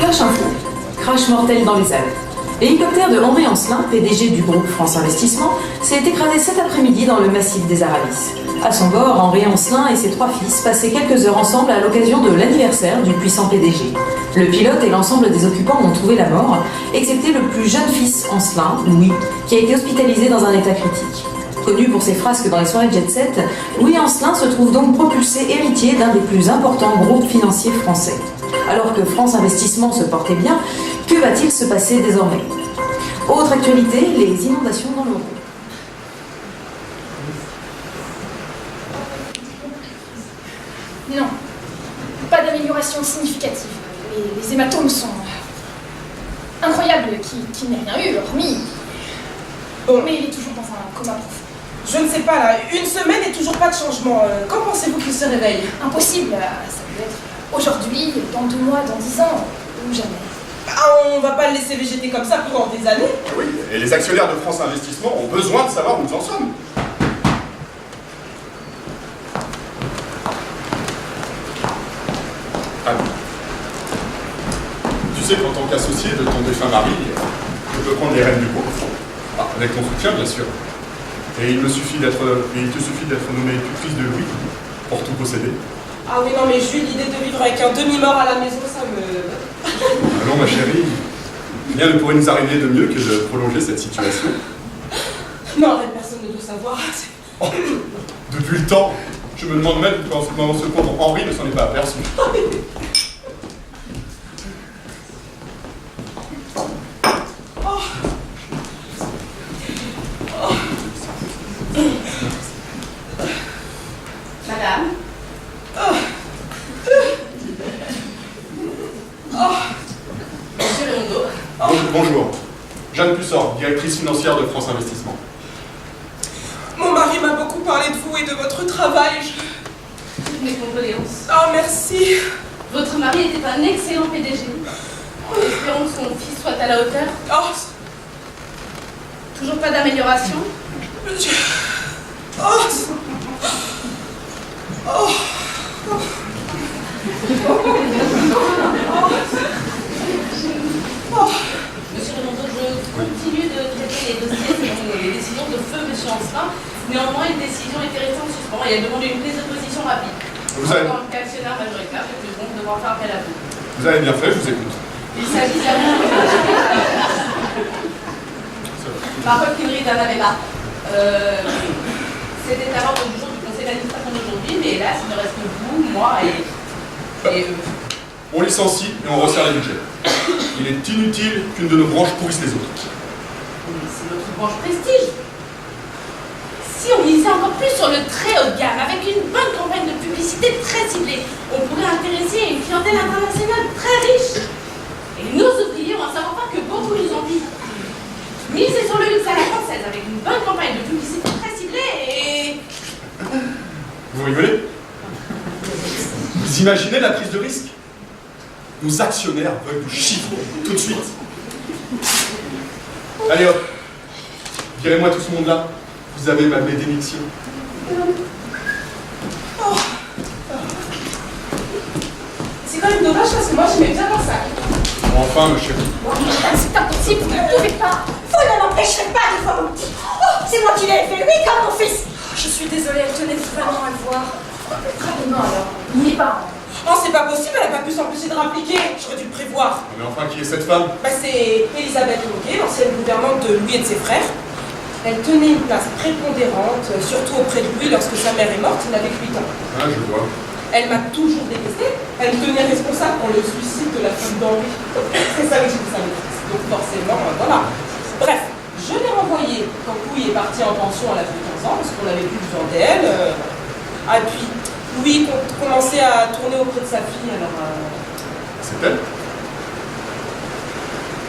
Flash Info. Crash mortel dans les Alpes. L'hélicoptère de Henri Ancelin, PDG du groupe France Investissement, s'est écrasé cet après-midi dans le massif des Aravis. À son bord, Henri Ancelin et ses 3 fils passaient quelques heures ensemble à l'occasion de l'anniversaire du puissant PDG. Le pilote et l'ensemble des occupants ont trouvé la mort, excepté le plus jeune fils Ancelin, Louis, qui a été hospitalisé dans un état critique. Connu pour ses frasques dans les soirées jet-set, Louis Ancelin se trouve donc propulsé héritier d'un des plus importants groupes financiers français. Alors que France Investissement se portait bien, que va-t-il se passer désormais? Autre actualité, les inondations dans l'Euro. Non, pas d'amélioration significative. Les hématomes sont incroyables, qui n'ait rien eu, hormis... Bon, mais il est toujours dans un coma profond. Je ne sais pas, là, une semaine et toujours pas de changement. Quand pensez-vous qu'il se réveille? Impossible, ça peut être aujourd'hui, dans 2 mois, dans 10 ans, ou jamais. On va pas le laisser végéter comme ça pendant des années. Oui, et les actionnaires de France Investissement ont besoin de savoir où nous en sommes. Ah. Tu sais qu'en tant qu'associé de ton défunt mari, je peux prendre les rênes du groupe. Avec ton soutien, bien sûr. Et il te suffit d'être nommé tutrice de Louis pour tout posséder. Ah oui, non, mais Jules, l'idée de vivre avec un demi-mort à la maison, ça me... Allons, ma chérie, rien ne pourrait nous arriver de mieux que de prolonger cette situation. Non, personne ne doit savoir. Oh, depuis le temps, je me demande même comment ce pauvre Henri ne s'en est pas aperçu. Madame. Monsieur Lemondo. Bonjour. Jeanne Pussort, directrice financière de France Investissement. Mon mari m'a beaucoup parlé de vous et de votre travail. Mes condoléances. Oh, merci. Votre mari était un excellent PDG. Espérons que son fils soit à la hauteur. Oh. Toujours pas d'amélioration? Monsieur Lemondo, je continue de traiter les dossiers selon les décisions de feu Monsieur Ancelin. Néanmoins, une décision est restée en suspens et elle demande une prise de position rapide. En tant qu'actionnaire majoritaire, je vais donc devoir faire appel à vous. Vous avez bien fait, je vous écoute. Il s'agit d'un... Par coquinerie d'un avéma. C'était à l'ordre du jour du conseil d'administration d'aujourd'hui, mais hélas, il ne reste que vous, moi et eux. On licencie et on resserre les budgets. Il est inutile qu'une de nos branches pourrisse les autres. Mais c'est notre branche prestige. Si on misait encore plus sur le très haut de gamme, avec une bonne campagne de publicité très ciblée, on pourrait intéresser une clientèle internationale très riche. Et nos ouvriers ont un savoir-faire que beaucoup nous envient. Miser sur le luxe à la française avec une bonne campagne de publicité très ciblée et... Vous rigolez? Vous imaginez la prise de risque? Nos actionnaires veulent du chiffre, tout de suite. Allez hop, virez-moi tout ce monde-là. Vous avez ma bénédiction. C'est quand même dommage parce que moi j'aimais bien voir ça. Enfin, ma chérie. C'est impossible, vous ne pouvez pas. Vous ne l'empêcherez pas de voir mon petit. Oh, c'est moi qui l'ai fait, oui, comme mon fils. Je suis désolée, elle tenait vraiment à le voir. Rapidement alors, il n'est pas. Oh, c'est pas possible, elle n'a pas pu s'empêcher de rappliquer. J'aurais dû le prévoir. Mais enfin, qui est cette femme? Bah, c'est Elisabeth Longuet, l'ancienne gouvernante de Louis et de ses frères. Elle tenait une place prépondérante, surtout auprès de Louis lorsque sa mère est morte, il n'avait que 8 ans. Ah, je vois. Elle m'a toujours détestée. Elle me tenait responsable pour le suicide de la femme d'Henri. C'est ça que j'ai dit ça. Donc forcément, voilà. Bref, je l'ai renvoyée quand Louis est parti en pension à l'âge de 15 ans, parce qu'on n'avait plus besoin d'elle. Ah, puis Louis commençait à tourner auprès de sa fille, alors... C'est elle?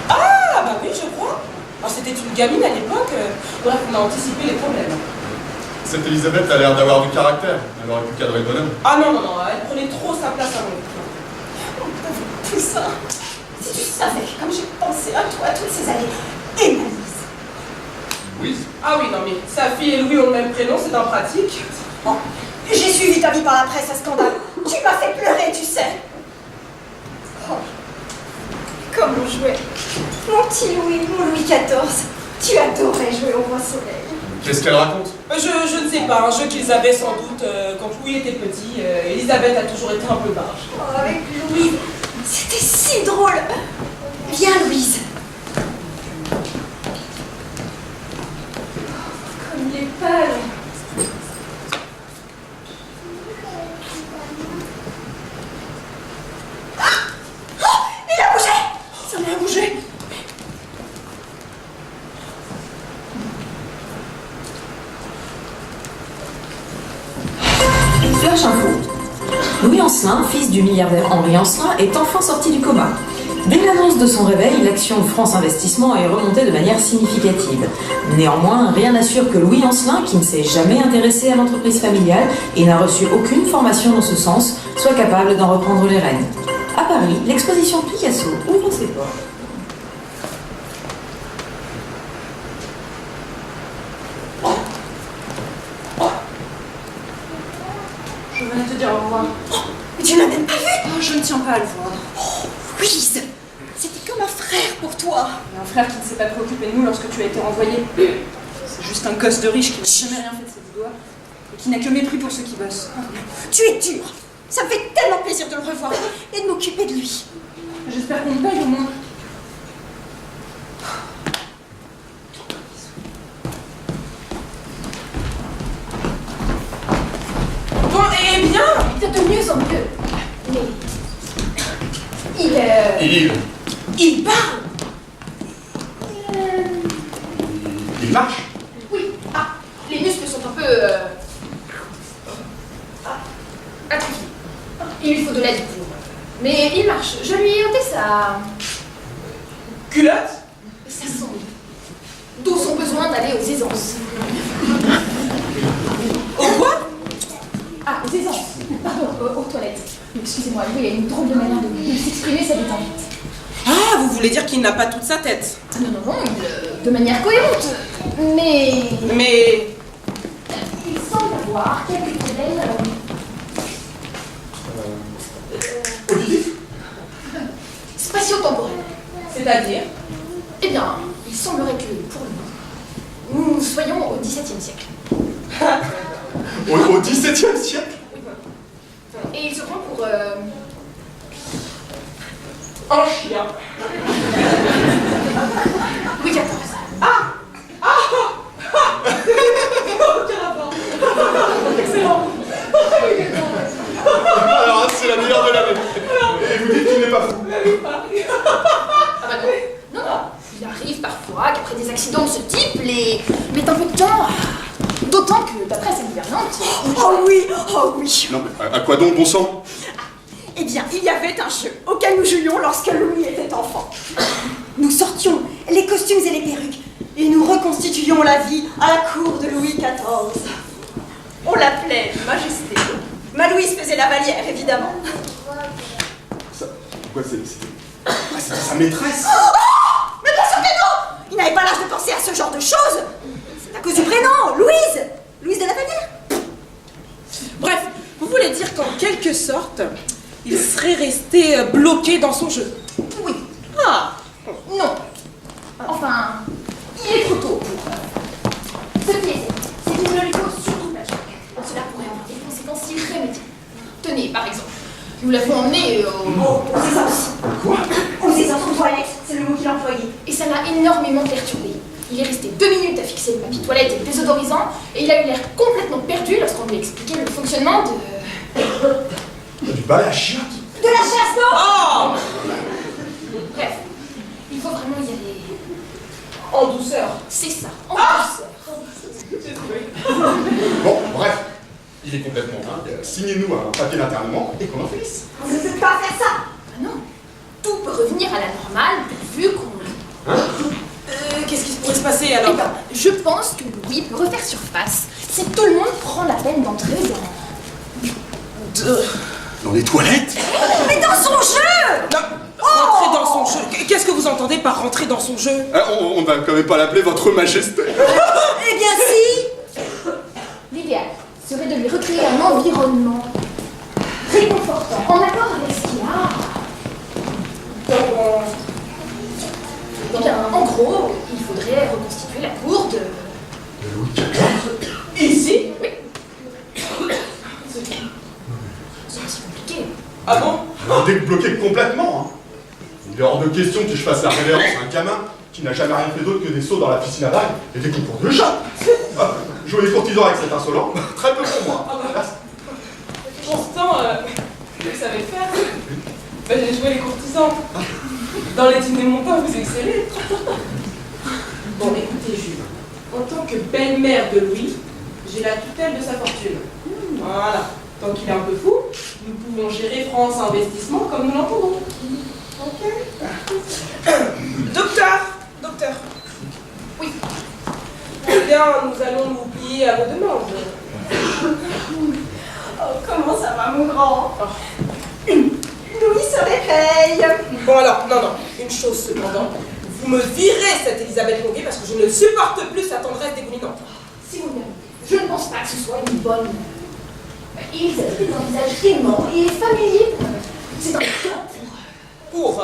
Ah, bah oui, je crois. Alors c'était une gamine à l'époque. Bref, on a anticipé les problèmes. Cette Elisabeth a l'air d'avoir du caractère. Elle aurait pu cadrer le bonhomme. Ah non, non, non, elle prenait trop sa place à mon Tout ça. Si tu savais comme j'ai pensé à toi toutes ces années. Et Louise. Louise? Ah oui, non, mais sa fille et Louis ont le même prénom, c'est en pratique. Oh, j'ai suivi ta vie par la presse à scandale. Tu m'as fait pleurer, tu sais. Oh. comme on jouait. Mon petit Louis, mon Louis XIV, tu adorais jouer au roi soleil. Qu'est-ce qu'elle raconte? Je ne sais pas, un jeu qu'ils avaient sans doute quand Louis était petit. Elisabeth a toujours été un peu barge. Oh, avec Louise, c'était si drôle. Viens, Louise. Comme il est pâle. Il a bougé. Ça m'a bougé. Flash info. Louis Ancelin, fils du milliardaire Henri Ancelin, est enfin sorti du coma. Dès l'annonce de son réveil, l'action France Investissement est remontée de manière significative. Néanmoins, rien n'assure que Louis Ancelin, qui ne s'est jamais intéressé à l'entreprise familiale et n'a reçu aucune formation dans ce sens, soit capable d'en reprendre les rênes. À Paris, l'exposition Picasso ouvre ses portes. Je venais te dire au revoir. Mais tu l'as même pas vu. Oh, je ne tiens pas à le voir. Louise, c'était comme un frère pour toi. Un frère qui ne s'est pas préoccupé de nous lorsque tu as été renvoyé. C'est juste un gosse de riche qui n'a jamais rien fait de ses doigts et qui n'a que mépris pour ceux qui bossent. Tu es dur. Ça me fait tellement plaisir de le revoir et de m'occuper de lui. J'espère qu'on me paye au moins. Bon, eh bien, C'est de mieux en mieux. Mais il parle. Il marche. oui, les muscles sont un peu atrophiés. Il lui faut de l'aide pour. Mais il marche. Je lui ai ôté sa Culotte. sangle. D'où son besoin d'aller aux aisances. Au quoi? Ah, aux aisances. Pardon, aux toilettes. Excusez-moi, lui, il a une drôle de manière de s'exprimer, ça détend vite. Ah, vous voulez dire qu'il n'a pas toute sa tête? Non, de manière cohérente. Mais il semble avoir quelques problèmes. Auditif. Spatio-temporels. C'est-à-dire? Eh bien, il semblerait que, pour nous, nous soyons au XVIIe siècle. Au XVIIe siècle. Et il se prend pour... Un chien. Louis XIV. Excellent. Alors, c'est la meilleure de l'année. Et vous dites qu'il n'est pas fou. Ah bah non. Non. Il arrive parfois qu'après des accidents de ce type, les mettent un peu de temps. D'autant que, d'après sa gouvernante... Oh oui, oh oui. Non, mais à quoi donc, bon sang? Eh bien, il y avait un jeu auquel nous jouions lorsque Louis était enfant. Nous sortions les costumes et les perruques et nous reconstituions la vie à la cour de Louis XIV. On l'appelait Majesté. Ma Louise faisait la Vallière, évidemment. Pourquoi c'était sa maîtresse? Mais bien sûr que non! Il n'avait pas l'âge de penser à ce genre de choses. C'est à cause du prénom, Louise. Louise de la Vallière. Bref, vous voulez dire qu'en quelque sorte, il serait resté bloqué dans son jeu? Oui. Ah. Non. Enfin, il est trop tôt pour... Ce qui est, c'est qu'il ne lui cause surtout pas de choc. Cela pourrait avoir des conséquences irrémédiables. Tenez, par exemple, nous l'avons emmené Aux aisances. Quoi? Aux aisances aux toilettes, c'est le mot qu'il employait. et ça l'a énormément perturbé. Il est resté 2 minutes à fixer le papier toilette et le désodorisant, et il a eu l'air complètement perdu lorsqu'on lui a expliqué le fonctionnement de... Du balai à chiottes. De la chasse d'eau. Oh. Bref, il faut vraiment y aller. En douceur. C'est ça, en douceur. J'ai trouvé. Bon, bref. Il est complètement dingue. Signez-nous un papier d'internement et qu'on en finisse. On ne peut pas faire ça. Ah non, tout peut revenir à la normale pourvu qu'on... Qu'est-ce qui pourrait se passer Eh alors? ben, je pense que Louis peut refaire surface si tout le monde prend la peine d'entrer dans... Dans les toilettes? Mais dans son jeu. Non, rentrer dans son jeu. Qu'est-ce que vous entendez par rentrer dans son jeu? On va quand même pas l'appeler votre majesté. Eh bien si. L'idéal serait de lui recréer un environnement réconfortant, en accord avec ce qu'il a Eh bien, en gros, il faudrait reconstituer la cour de... De Louis XIV. Ici? Oui. C'est aussi compliqué. Ah bon? Alors, débloqué complètement, hein. Il est hors de question que je fasse la révérence à un gamin qui n'a jamais rien fait d'autre que des sauts dans la piscine à vagues et des concours de chat. Jouer les courtisans avec cet insolent, très peu pour moi. Pourtant, vous savez faire. Ben, j'ai joué les courtisans. Dans les dîners montants, vous excellez. Bon, écoutez, Jules. En tant que belle-mère de Louis, j'ai la tutelle de sa fortune. Voilà. Tant qu'il est un peu fou, nous pouvons gérer France Investissement comme nous l'entendons. Ok. Docteur. Oui. Eh bien, nous allons nous plier à vos demandes. Oh, comment ça va, mon grand? Louis se réveille. Bon alors, non, une chose cependant. Vous me virez cette Elisabeth Longuet parce que je ne supporte plus sa tendresse dégoulinante. Si vous voulez, je ne pense pas que ce soit une bonne... Elisabeth est un visage aimant et familier. C'est important Pour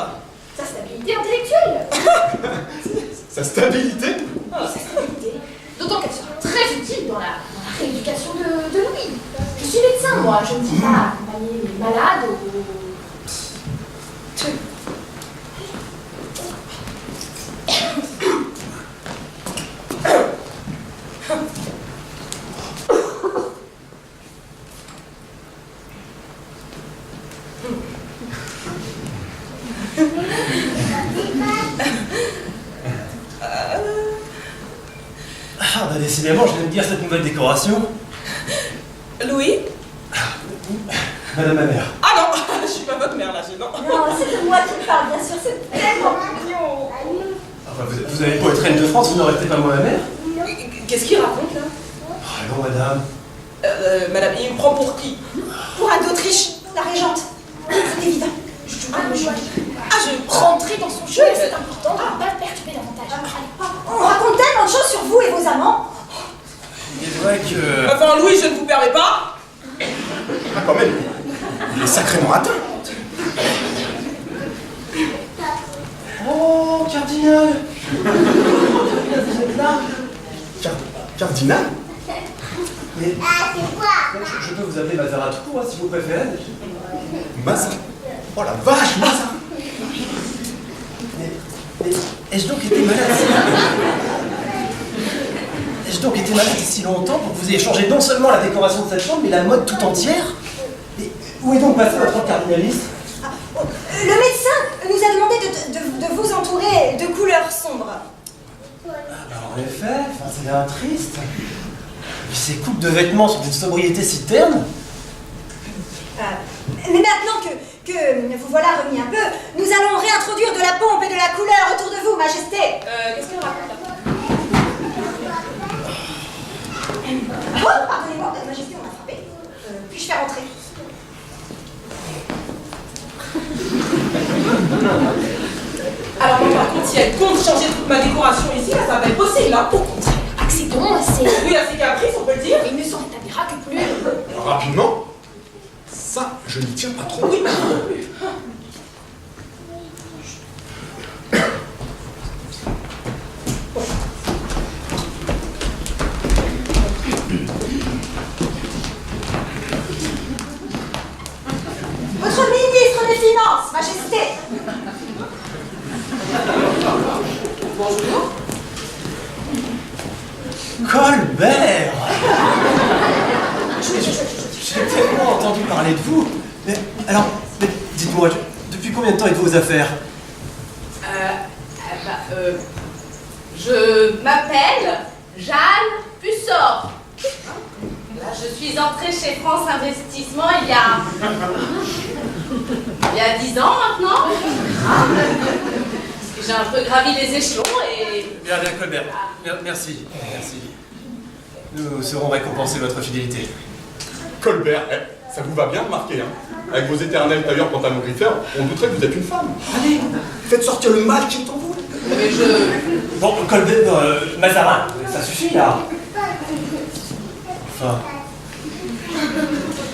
sa stabilité intellectuelle. Sa stabilité? Sa stabilité. D'autant qu'elle sera très utile dans la rééducation de Louis. Je suis médecin, moi. Je ne dis pas accompagner les malades ou... Ah bah décidément, je viens de dire cette nouvelle décoration. Louis? Madame ma mère. Ah non, je suis pas votre mère là, non. Non, c'est de moi qui parle, bien sûr, c'est tellement mignon. Enfin, vous avez beau être reine de France, vous n'en restez pas moi la mère? Qu'est-ce qu'il raconte là? Ah non, madame. Madame, il me prend pour qui? Pour Anne d'Autriche, la régente. C'est évident. Rentrer dans son jeu, c'est important de ne pas le perturber davantage. On raconte tellement de choses sur vous et vos amants. Il est vrai que... Enfin, Louis, je ne vous permets pas. Ah, quand même, il est sacrément atteint. Oh, cardinal. Vous êtes là? Cardinal? Mais... Je peux vous appeler Mazaratou, si vous préférez. Mazar? Oh la vache, Mazar! Mais ai-je donc été malade Ai-je donc été malade si longtemps pour que vous ayez changé non seulement la décoration de cette chambre, mais la mode tout entière? Et où est donc passé votre cardinaliste? Le médecin nous a demandé de vous entourer de couleurs sombres. Alors en effet, c'est bien triste. Puis ces coupes de vêtements sont d'une sobriété si terne. Mais maintenant que vous voilà remis un peu, nous allons réintroduire de la pompe et de la couleur autour de vous, Majesté. Qu'est-ce qu'elle raconte là? Oh, pardonnez-moi, Majesté, on m'a frappé. Puis-je faire entrer? Alors, moi, par contre, si elle compte changer toute ma décoration ici, là, ça va pas être possible, hein. Au contraire, accédons à ces... Oui, à ses caprices, on peut le dire. Il ne s'en rétablira que plus. Rapidement? Ça, je n'y tiens pas trop. Oui, Votre ministre des Finances, Majesté. bonjour. Colbert! J'ai tellement entendu parler de vous. Mais alors, dites-moi, depuis combien de temps êtes-vous aux affaires? Je m'appelle Jeanne Pussort. Là, je suis entrée chez France Investissement il y a 10 ans maintenant. Parce que j'ai un peu gravi les échelons et... Bien, Colbert. Merci. Nous saurons récompenser votre fidélité. Colbert, ça vous va bien remarquer, hein? Avec vos éternels tailleurs pantalons griffeurs, on douterait que vous êtes une femme. Allez, faites sortir le mal qui est en vous. Mais Bon, Colbert, Mazarin, ça suffit là. Enfin...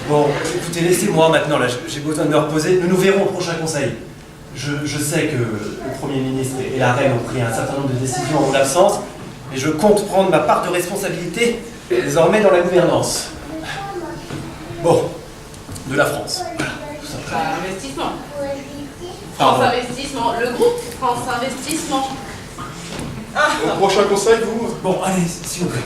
Bon, écoutez, laissez-moi maintenant, là, j'ai besoin de me reposer. Nous nous verrons au prochain conseil. Je sais que le Premier ministre et la Reine ont pris un certain nombre de décisions en mon absence, et je compte prendre ma part de responsabilité désormais dans la gouvernance. Bon, de la France. Voilà, tout simplement. Investissement. Pardon. France Investissement. Le groupe France Investissement. Au prochain conseil, vous? Bon, allez, s'il vous plaît.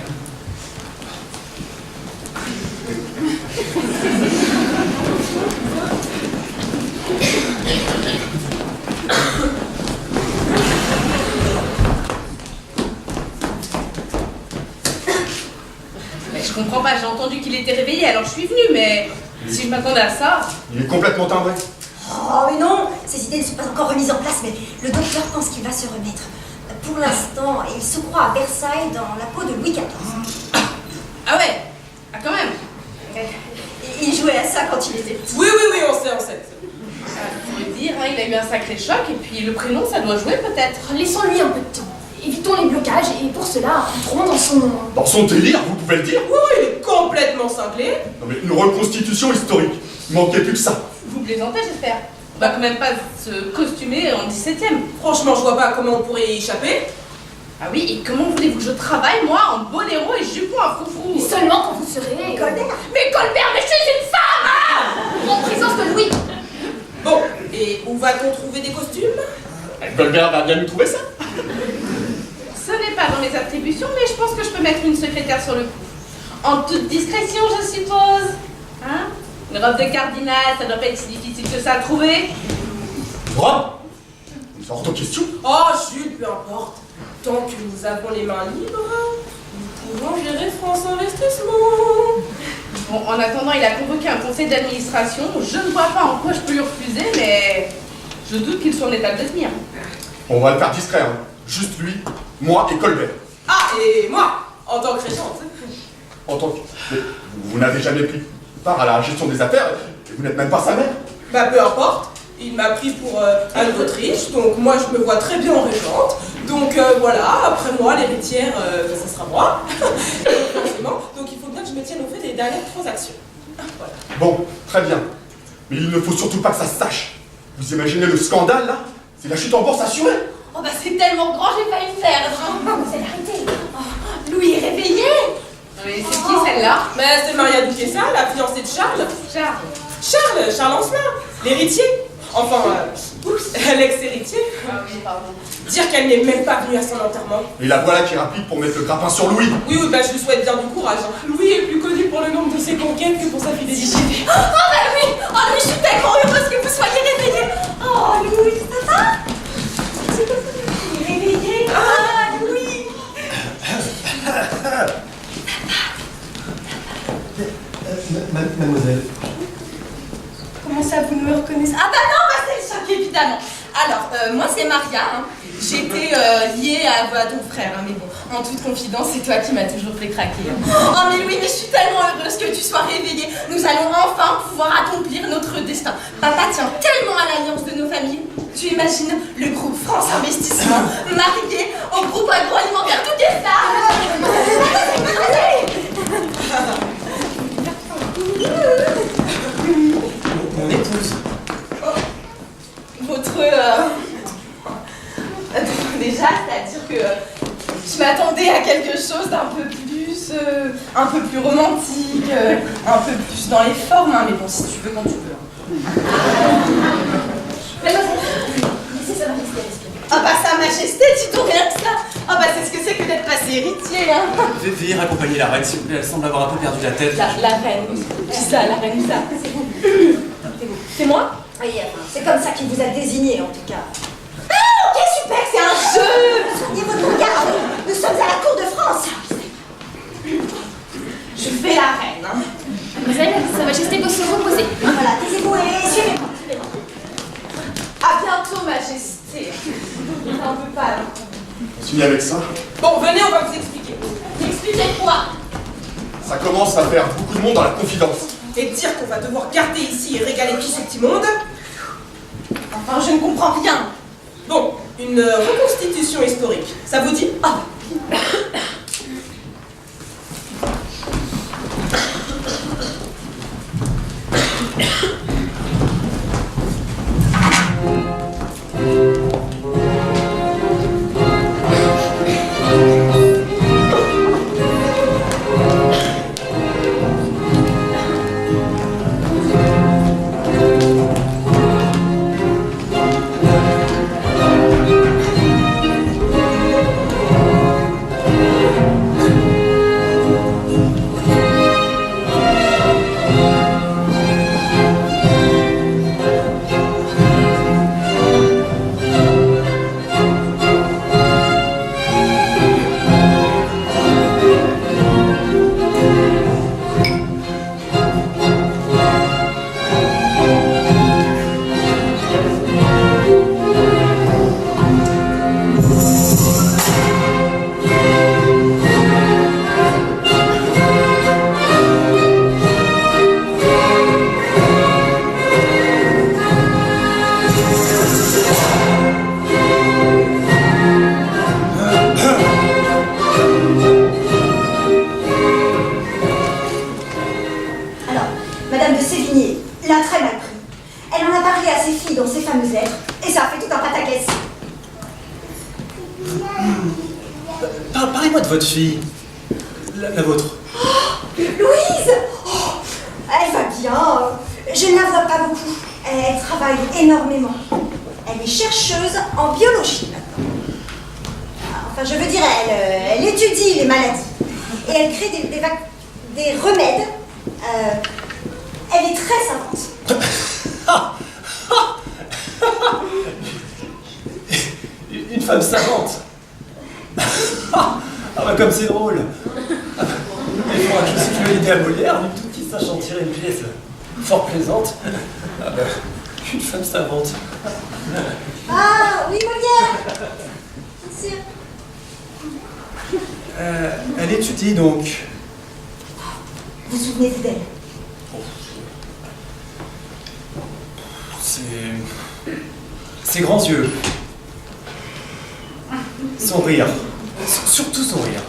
Mais je comprends pas, j'ai entendu qu'il était réveillé, alors je suis venue, mais si je m'attendais à ça... Il est complètement timbré. Oh, mais non, ces idées ne sont pas encore remises en place, mais le docteur pense qu'il va se remettre. Pour l'instant, il se croit à Versailles dans la peau de Louis XIV. Ah ouais. Ah quand même. Il jouait à ça quand il était petit. Oui, on sait. Faut le dire, hein, il a eu un sacré choc, et puis le prénom, ça doit jouer peut-être. Laissons-lui un peu de temps. Évitons les blocages et pour cela, entrons dans son... Dans son délire, vous pouvez le dire? Oui, il est complètement cinglé. Non mais une reconstitution historique. Il manquait plus que ça. Vous plaisantez, j'espère. On va quand même pas se costumer en 17e. Franchement, je vois pas comment on pourrait y échapper. Ah oui, et comment voulez-vous que je travaille, moi, en boléro et jupon à froufrou? Et seulement quand vous serez... Colbert. Mais Colbert, mais je suis une femme! En présence de Louis. Bon, et où va-t-on trouver des costumes? Colbert va bien nous trouver ça. Ce n'est pas dans mes attributions, mais je pense que je peux mettre une secrétaire sur le coup. En toute discrétion, je suppose. Hein? Une robe de cardinal, ça doit pas être si difficile que ça à trouver. Robe? C'est hors de question. Oh, Jules, peu importe. Tant que nous avons les mains libres, nous pouvons gérer France Investissement. Bon, en attendant, il a convoqué un conseil d'administration. Je ne vois pas en quoi je peux lui refuser, mais je doute qu'il soit en état de le tenir. On va le faire discret, hein. Juste lui, moi et Colbert. Ah, et moi, en tant que régente. En tant que... Mais vous n'avez jamais pris part à la gestion des affaires, et vous n'êtes même pas sa mère. Bah, peu importe. Il m'a pris pour Anne d'Autriche, donc moi je me vois très bien en régente. Donc voilà, après moi, l'héritière, ça sera moi. Forcément. Donc il faut bien que je me tienne au fait des dernières transactions. Voilà. Bon, très bien. Mais il ne faut surtout pas que ça se sache. Vous imaginez le scandale, là? C'est la chute en bourse assurée. Oh bah c'est tellement grand, j'ai failli me perdre. C'est l'arrêté. Oh, Louis est réveillé. Mais c'est qui celle-là? Mais c'est Maria Duquesne, la fiancée de Charles. Charles Ancelin, l'héritier. Enfin, l'ex-héritier. Ah oui, pardon. Dire qu'elle n'est même pas venue à son enterrement. Et la voilà qui est rapide pour mettre le grappin sur Louis. Oui, bah je lui souhaite bien du courage. Louis est plus connu pour le nombre de ses conquêtes que pour sa fidélité. Oh, bah Louis! Oh, Louis, je suis tellement heureuse que vous soyez réveillé! Oh, Louis, ça va? Il est réveillé? Ah, Louis! Mademoiselle. Comment ça, vous ne me reconnaissez? Ah bah non, bah c'est le choc, évidemment. Alors, moi c'est Maria, hein. J'étais liée à ton frère, hein, mais bon, en toute confidence, c'est toi qui m'as toujours fait craquer. Hein. Oh mais Louis, mais je suis tellement heureuse que tu sois réveillé. Nous allons enfin pouvoir accomplir notre destin. Papa tient tellement à l'alliance de nos familles. Tu imagines le groupe France Investissement marié au groupe agroalimentaire Mon épouse. Votre... Déjà, c'est-à-dire que je m'attendais à quelque chose d'un peu plus... un peu plus romantique, un peu plus dans les formes, hein, mais bon, si tu veux, quand tu veux. Laissez Sa Majesté respirer. Ah bah Sa Majesté, tu tournes rien que ça. Ah bah c'est ce que c'est que d'être passé héritier, hein. Veuillez raccompagner la reine, s'il vous plaît, elle semble avoir un peu perdu la tête. La reine. Qui ça, la reine, ça? C'est vous. C'est moi? Oui, c'est comme ça qu'il vous a désigné, en tout cas. Ah, ok, super, c'est un jeu. Soignez votre regard. Nous sommes à la cour de France. Je fais la reine, hein. Mademoiselle, Sa Majesté doit se reposer. Voilà, taisez-vous et suivez-moi. À bientôt, Majesté. Un peu pâle. On finit avec ça. Bon, venez, on va vous expliquer. Expliquez quoi? Ça commence à faire beaucoup de monde dans la confidence. Et dire qu'on va devoir garder ici et régaler tout ce petit monde. Enfin, je ne comprends rien. Bon, une reconstitution historique, ça vous dit? Ah. Madame de Sévigné l'a très mal pris. Elle en a parlé à ses filles dans ses fameuses lettres, et ça a fait tout un pataquès. Parlez-moi de votre fille. La vôtre. Oh, Louise! Oh, elle va bien. Je ne la vois pas beaucoup. Elle travaille énormément. Elle est chercheuse en biologie maintenant. Enfin, je veux dire, elle étudie les maladies. Et elle crée des remèdes. Elle est très savante. Une femme savante. Ah bah comme c'est drôle. Et moi, je suis l'idée à Molière, du tout qui sache en tirer une pièce fort plaisante. Ah bah, une femme savante. Ah, oui, Molière. Bien sûr. Elle étudie donc. Vous souvenez-vous d'elle? Ses grands yeux. Son rire. Surtout son rire.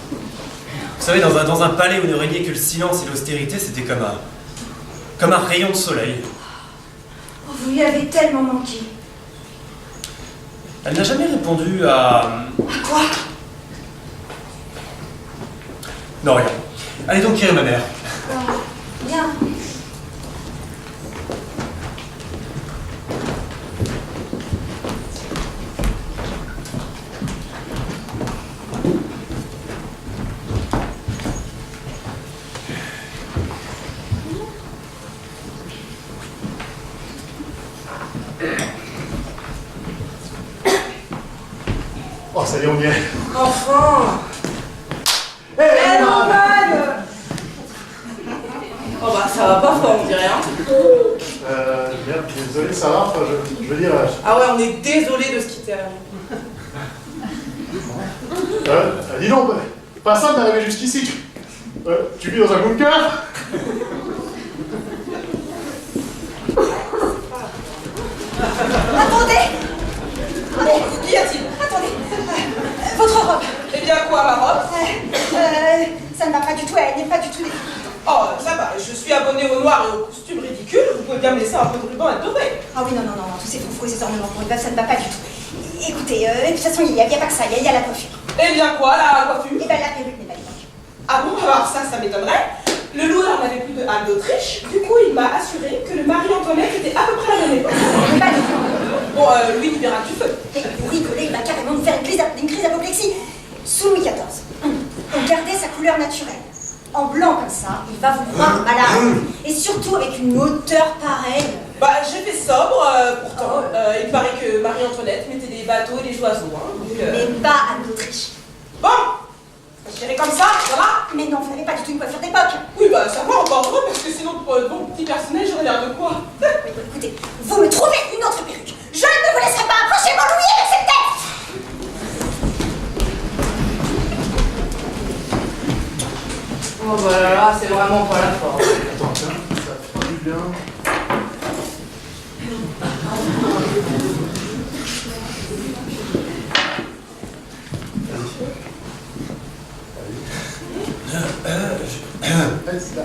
Vous savez, dans un palais où ne régnait que le silence et l'austérité, c'était comme un rayon de soleil. Oh, vous lui avez tellement manqué. Elle n'a jamais répondu à... À quoi? Non, rien. Allez donc quérir ma mère. Bien. Oh, ça y est, on y est. Enfin! Hé, Oh bah ça va pas fort, on dirait, hein? Merde, désolé, ça va, enfin, je veux dire... Ah ouais, on est désolé de ce qui t'est arrivé. Dis donc, pas simple d'arriver jusqu'ici. Tu vis dans un bunker? Attendez! Qu'y a-t-il? Attendez! Votre robe! Eh bien quoi, ma robe? Ça ne va pas du tout, elle n'est pas du tout... Oh, ça va, je suis abonnée au noir et au costume ridicule, vous pouvez bien me laisser un peu de ruban et de doré. Ah oui, non, tous ces fous et ces ornements pour une veuve, ça ne va pas du tout. Écoutez, de toute façon, il n'y a pas que ça, il y a la coiffure. Eh bien quoi, la coiffure? Eh bien, la perruque n'est pas l'époque. Ah bon, alors ça m'étonnerait. Le lourd n'avait plus de Anne d'Autriche, du coup il m'a assuré que le Marie-Antoinette était à peu près à la même époque. Mais pas du tout. Bon, Louis du Bérin du feu. Et vous rigolez, il va carrément nous faire une crise d'apoplexie. Sous Louis XIV, on gardait sa couleur naturelle. En blanc comme ça, il va vous croire malade. Et surtout avec une hauteur pareille. Bah, j'ai fait sobre, pourtant. Il paraît que Marie-Antoinette mettait des bateaux et des oiseaux, hein. Donc, Mais pas Anne d'Autriche. Bon, je dirais comme ça, voilà. Mais non, vous n'avez pas du tout une coiffure d'époque. Oui, bah ça va encore heureux, parce que sinon, pour mon petit personnage, j'aurais l'air de quoi? Mais écoutez, vous me trouvez une autre perruque. Je ne vous laisserai pas approcher mon Louis avec cette tête. Oh bah là, c'est vraiment pas la forme. Attends, tiens, ça fera du bien. Allez, c'est là.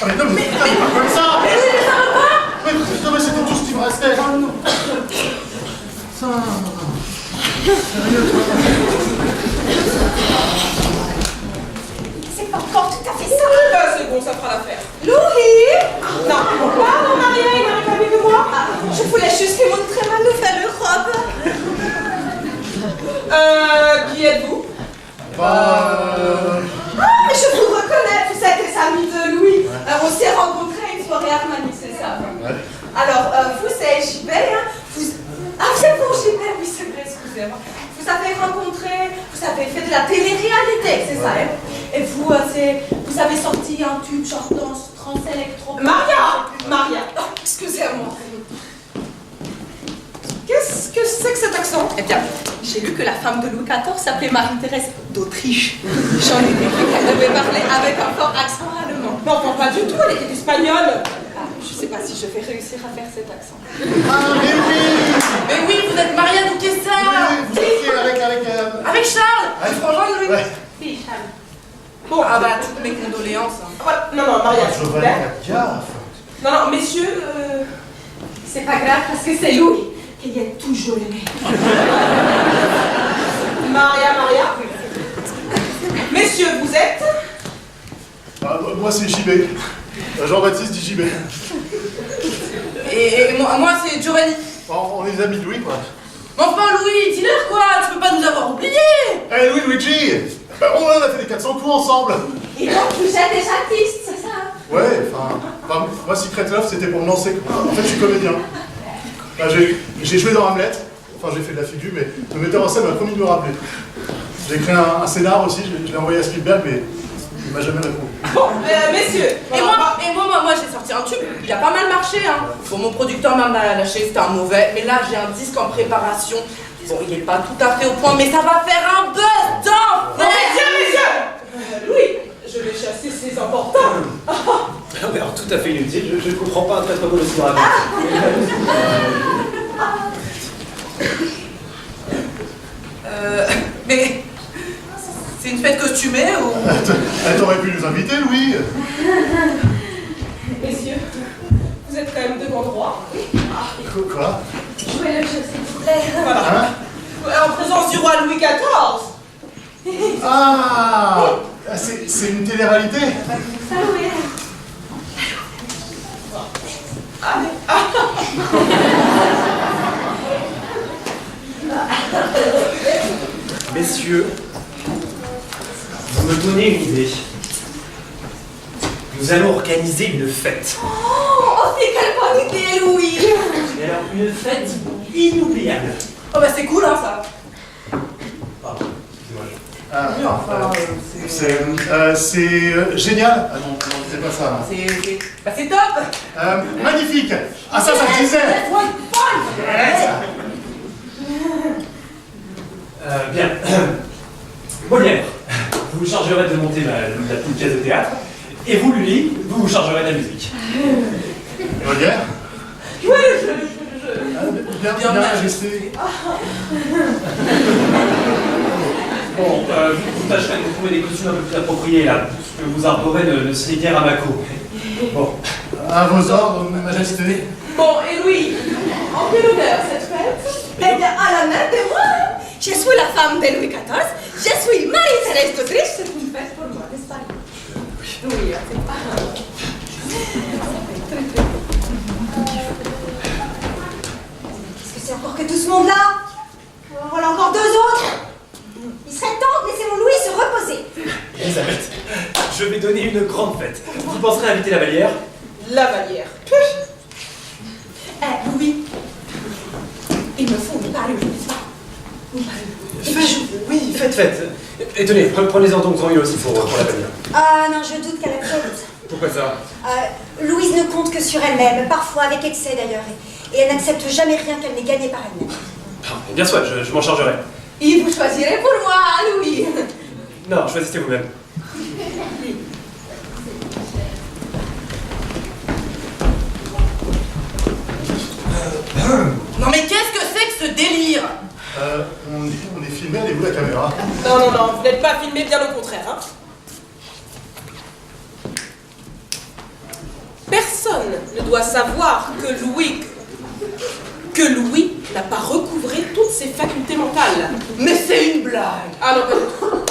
Ah mais non, mais putain, mais pas comme ça! Mais putain, mais c'était tout ce qui me restait! Oh non! C'est pas encore tout à fait ça. Oui, bah c'est bon, ça fera l'affaire. Louis! Non, pardon Maria, il m'a réclamé de moi. Je voulais juste lui montrer ma nouvelle robe. Qui êtes-vous? Ah, mais je vous reconnais, vous êtes les amis de Louis. On s'est rencontrés à une soirée Armani, c'est ça? Ouais. Alors, vous, c'est Gilbert, hein? Ah, c'est bon, Gilbert, oui, c'est vrai, excusez-moi. Vous avez rencontré, vous avez fait de la télé-réalité, c'est ça, hein? Et vous, vous avez sorti un tube genre trans électro... Maria! Oh, excusez-moi. Qu'est-ce que c'est que cet accent? Eh bien, j'ai lu que la femme de Louis XIV s'appelait Marie-Thérèse d'Autriche. J'en ai déduit qu'elle devait parler avec un fort accent allemand. Non, pas du tout, elle était espagnole. Ah, je sais pas si je vais réussir à faire cet accent. Ah mais oui! Mais oui, vous êtes Maria Duquesa! Oui, vous étiez avec... Avec Charles! Avec Franchement, Louis. Ouais. Oui, Charles. Bon, Ah bah, toutes mes condoléances. Hein. voilà. Non, non, Maria, s'il vous plaît. Giovanni, gaffe. Non, non, messieurs, C'est pas grave parce que c'est Louis qui y a toujours aimé. Maria. Messieurs, vous êtes Ah, moi c'est JB. Jean-Baptiste dit JB. Et moi c'est Giovanni. On est des amis de Louis, quoi. Mais enfin, Louis, dis-leur quoi, tu peux pas nous avoir oubliés. Eh Louis, Luigi, on a fait des 400 coups ensemble. Et donc vous êtes des artistes, c'est ça? Ouais, enfin, moi Secret Love c'était pour me lancer. En fait je suis comédien. Enfin, j'ai joué dans Hamlet, enfin j'ai fait de la figure, mais le metteur en scène m'a promis de me rappeler. J'ai écrit un scénar aussi, je l'ai envoyé à Spielberg, mais il m'a jamais répondu. Bon, messieurs. Et moi j'ai sorti un tube, il a pas mal marché hein. Bon, mon producteur m'a lâché, c'était un mauvais, mais là j'ai un disque en préparation. Bon, il est pas tout à fait au point, mais ça va faire un buzz d'enfer. Messieurs Louis, je vais chasser ces importuns. Mais alors, tout à fait inutile, je ne comprends pas un très beau le cinéma. Mais c'est une fête costumée ou... T'aurais pu nous inviter, Louis. Messieurs, vous êtes quand même devant droit. Quoi? Jouez le jeu, s'il vous plaît. Voilà. Hein? En présence du roi Louis XIV. Ah, c'est une télé-réalité. Ça, oui. Messieurs, vous me donnez une idée. Nous allons organiser une fête. Oh, c'est quelle bonne idée, Louis. Et alors, une fête inoubliable. Oh bah c'est cool hein ça. Pardon, excusez-moi. C'est génial. Ah non, c'est pas ça. C'est top. Magnifique. Ah ça se disait. Bien. Molière, vous vous chargerez de monter la petite pièce de théâtre. Et vous, Lully, vous vous chargerez de la musique. Molière. Jouez le jeu. Bien, Majesté. Bon, vous tâcherez de trouver des costumes un peu plus appropriés là, ce que vous arborez ne serait guère à Mako. Bon. À vos ordres, Majesté. Bon, et Louis, en quel honneur cette fête? Eh bien, à l'honneur de moi, je suis la femme de Louis XIV, je suis Marie-Thérèse d'Autriche, c'est une fête pour moi, n'est-ce pas? Oui, c'est pas Qu'est-ce que c'est encore que tout ce monde-là? Voilà encore deux autres. Il serait temps de laisser mon Louis se reposer. Elisabeth, je vais donner une grande fête. Vous penserez inviter la Vallière? La Vallière. Louis, il me faut une parure, n'est-ce pas? Une parure. Oui, faites. Et tenez, prenez-en donc grand aussi pour la Vallière. Ah non, je doute qu'elle accepte. Pourquoi ça? Louise ne compte que sur elle-même, parfois avec excès d'ailleurs, et elle n'accepte jamais rien qu'elle n'ait gagné par elle-même. Eh bien soit, je m'en chargerai. Et vous choisirez pour moi, Louis. Non, choisissez vous-même. Non mais qu'est-ce que c'est que ce délire? On est filmé, allez-vous la caméra? Non, vous n'êtes pas filmé, bien au contraire. Hein. Personne ne doit savoir que Louis n'a pas recouvré toutes ses facultés mentales. Mais c'est une blague. Ah non, pas du tout.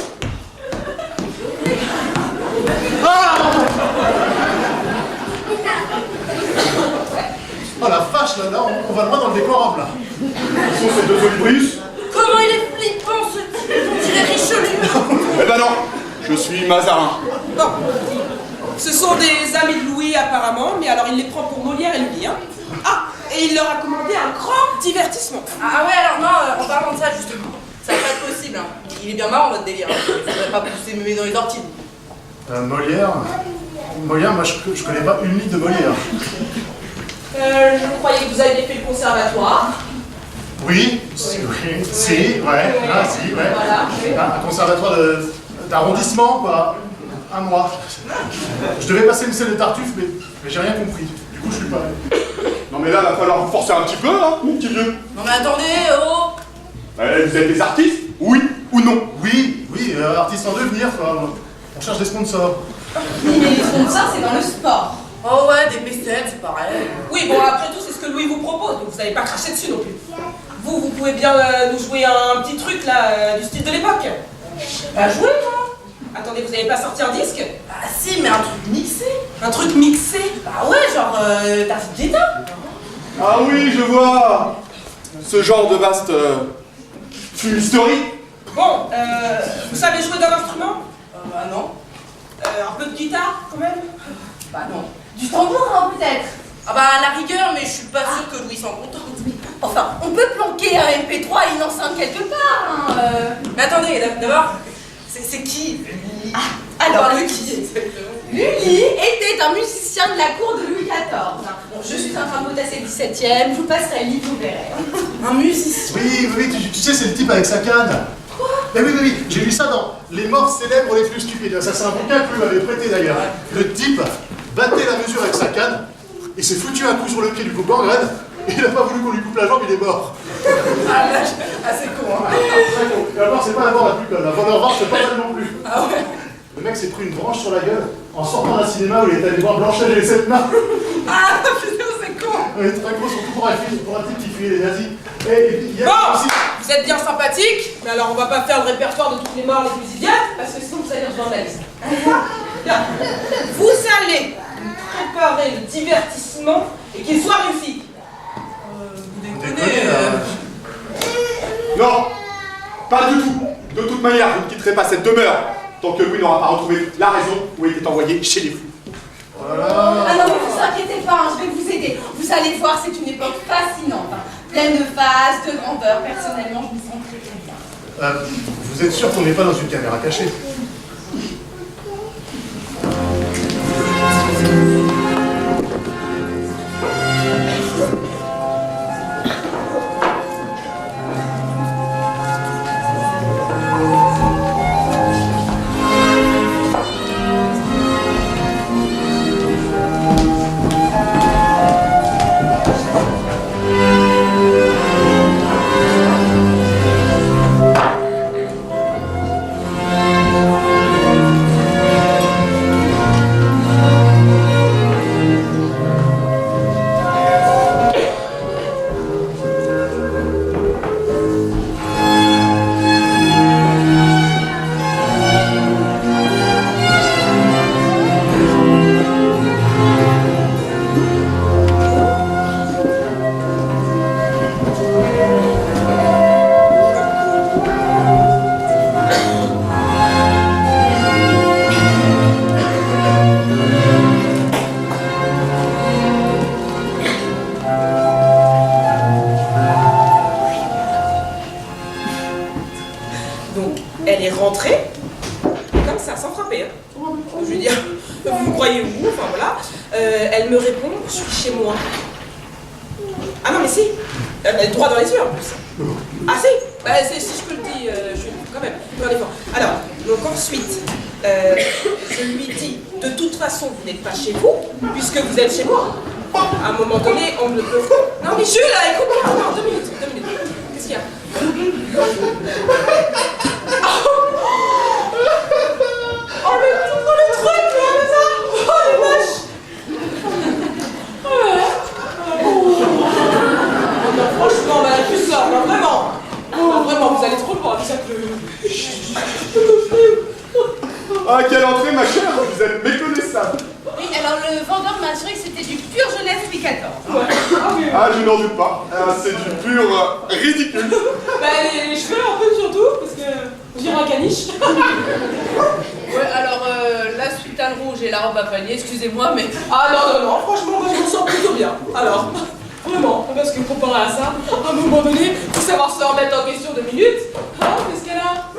Oh la vache, là, on va loin dans le décorum, là. Ce sont ces deux Olibris. Comment il est flippant ce type, on dirait Richelieu. Eh ben non, je suis Mazarin. Non. Ce sont des amis de Louis apparemment, mais alors il les prend pour Molière et Louis. Hein. Ah, et il leur a commandé un grand divertissement. Ah ouais alors non, en parlant de ça justement, ça va pas être possible hein. Il est bien marrant votre délire, hein. Il faudrait pas pousser mémé dans les orties. Molière, moi je connais pas une ligne de Molière. Je croyais que vous aviez fait le conservatoire. Oui, ouais. Voilà. Un conservatoire d'arrondissement, quoi. Un mois. Je devais passer une scène de Tartuffe, mais j'ai rien compris. Du coup, je suis pas allé. Non mais là, il va falloir vous forcer un petit peu, hein, mon petit vieux. Non mais attendez, oh. Vous êtes des artistes? Oui ou non? Oui, artiste en devenir, quoi. cherche des sponsors. Mais les sponsors, c'est dans le sport. Oh ouais, des pécettes, c'est pareil. Oui, bon, après tout, c'est ce que Louis vous propose, donc vous n'allez pas cracher dessus non plus. Vous pouvez bien nous jouer un petit truc là, du style de l'époque. Bah, jouez, moi. Attendez, vous n'avez pas sorti un disque? Ah si, mais un truc mixé. Un truc mixé? Bah ouais, genre David Guetta. Ah oui, je vois. Ce genre de vaste fumisterie. Bon, vous savez jouer d'un instrument? Bah non. Un peu de guitare, quand même? Bah non. Du tambour, hein, peut-être. Ah bah à la rigueur, mais je suis pas sûre que Louis s'en contente. Enfin, on peut planquer un MP3 et une enceinte quelque part. Hein, Mais attendez, d'abord, c'est qui? Alors, Lully qui exactement? Lully était un musicien de la cour de Louis XIV. Bon, je suis en train de potasser le 17e, je vous passerai le livre, vous verrez. Un musicien. Oui, tu sais, c'est le type avec sa canne. Quoi? Oui, j'ai lu ça dans Les morts célèbres les plus stupides. Ça, c'est un bouquin que lui m'avait prêté d'ailleurs. Le type battait la mesure avec sa canne, il s'est foutu un coup sur le pied du copain, regarde, et il a pas voulu qu'on lui coupe la jambe, il est mort. Ah là, c'est con, hein. Très con. Et alors, c'est pas la mort la plus conne. La revanche, c'est pas mal non plus. Ah ouais. Le mec s'est pris une branche sur la gueule en sortant d'un cinéma où il est allé voir Blanchette et les 7 nains. Ah putain, c'est con. Ouais, très gros, surtout pour un type qui fuyait les nazis. Et il y a Bon, aussi... vous êtes bien sympathique, mais alors on va pas faire le répertoire de toutes les morts les plus idiotes, parce que sinon vous allez rejoindre la liste. Bien. Vous allez préparer le divertissement et qu'il soit réussi. Vous déconnez, Non, pas du tout. De toute manière, vous ne quitterez pas cette demeure tant que Louis n'aura pas retrouvé la raison où il était envoyé chez les fous. Voilà. Ah non, mais vous inquiétez pas, hein, je vais vous aider. Vous allez voir, c'est une époque fascinante. Hein. Pleine de phase, de grandeur. Personnellement, je me sens très très bien. Vous êtes sûr qu'on n'est pas dans une caméra cachée? Donc, elle est rentrée, comme ça, sans frapper. Hein. Je veux dire, vous me croyez où? Enfin voilà. Elle me répond, je suis chez moi. Ah non, mais si. Elle a le droit dans les yeux en plus. Ah si. Bah, si je peux le dire, je suis quand même. Faire l'effort. Alors, donc ensuite, je lui dis, de toute façon, vous n'êtes pas chez vous, puisque vous êtes chez moi. À un moment donné, on me le peut. Non, mais Jules, écoute-moi. Non, 2 minutes. Qu'est-ce qu'il y a? Oh le truc là, ça. Oh les vaches. Non, franchement, on a plus ça, non, vraiment. Non, vraiment, vous allez trop loin, ça peut... Ah, quelle entrée, ma chère, vous êtes méconnaissable. Oui, alors le vendeur m'a assuré que c'était du pur jeunesse Louis XIV. Ouais. Ah, je n'en doute pas. C'est du pur ridicule. Bah, les cheveux un peu surtout, parce que on dirait un caniche. Ouais, alors la soutane rouge et la robe à panier, excusez-moi, mais... Ah non, franchement, moi je m'en sors plutôt bien. Alors, vraiment, parce que comparé à ça, à un moment donné, faut savoir se remettre en question 2 minutes. Hein, qu'est-ce qu'elle a?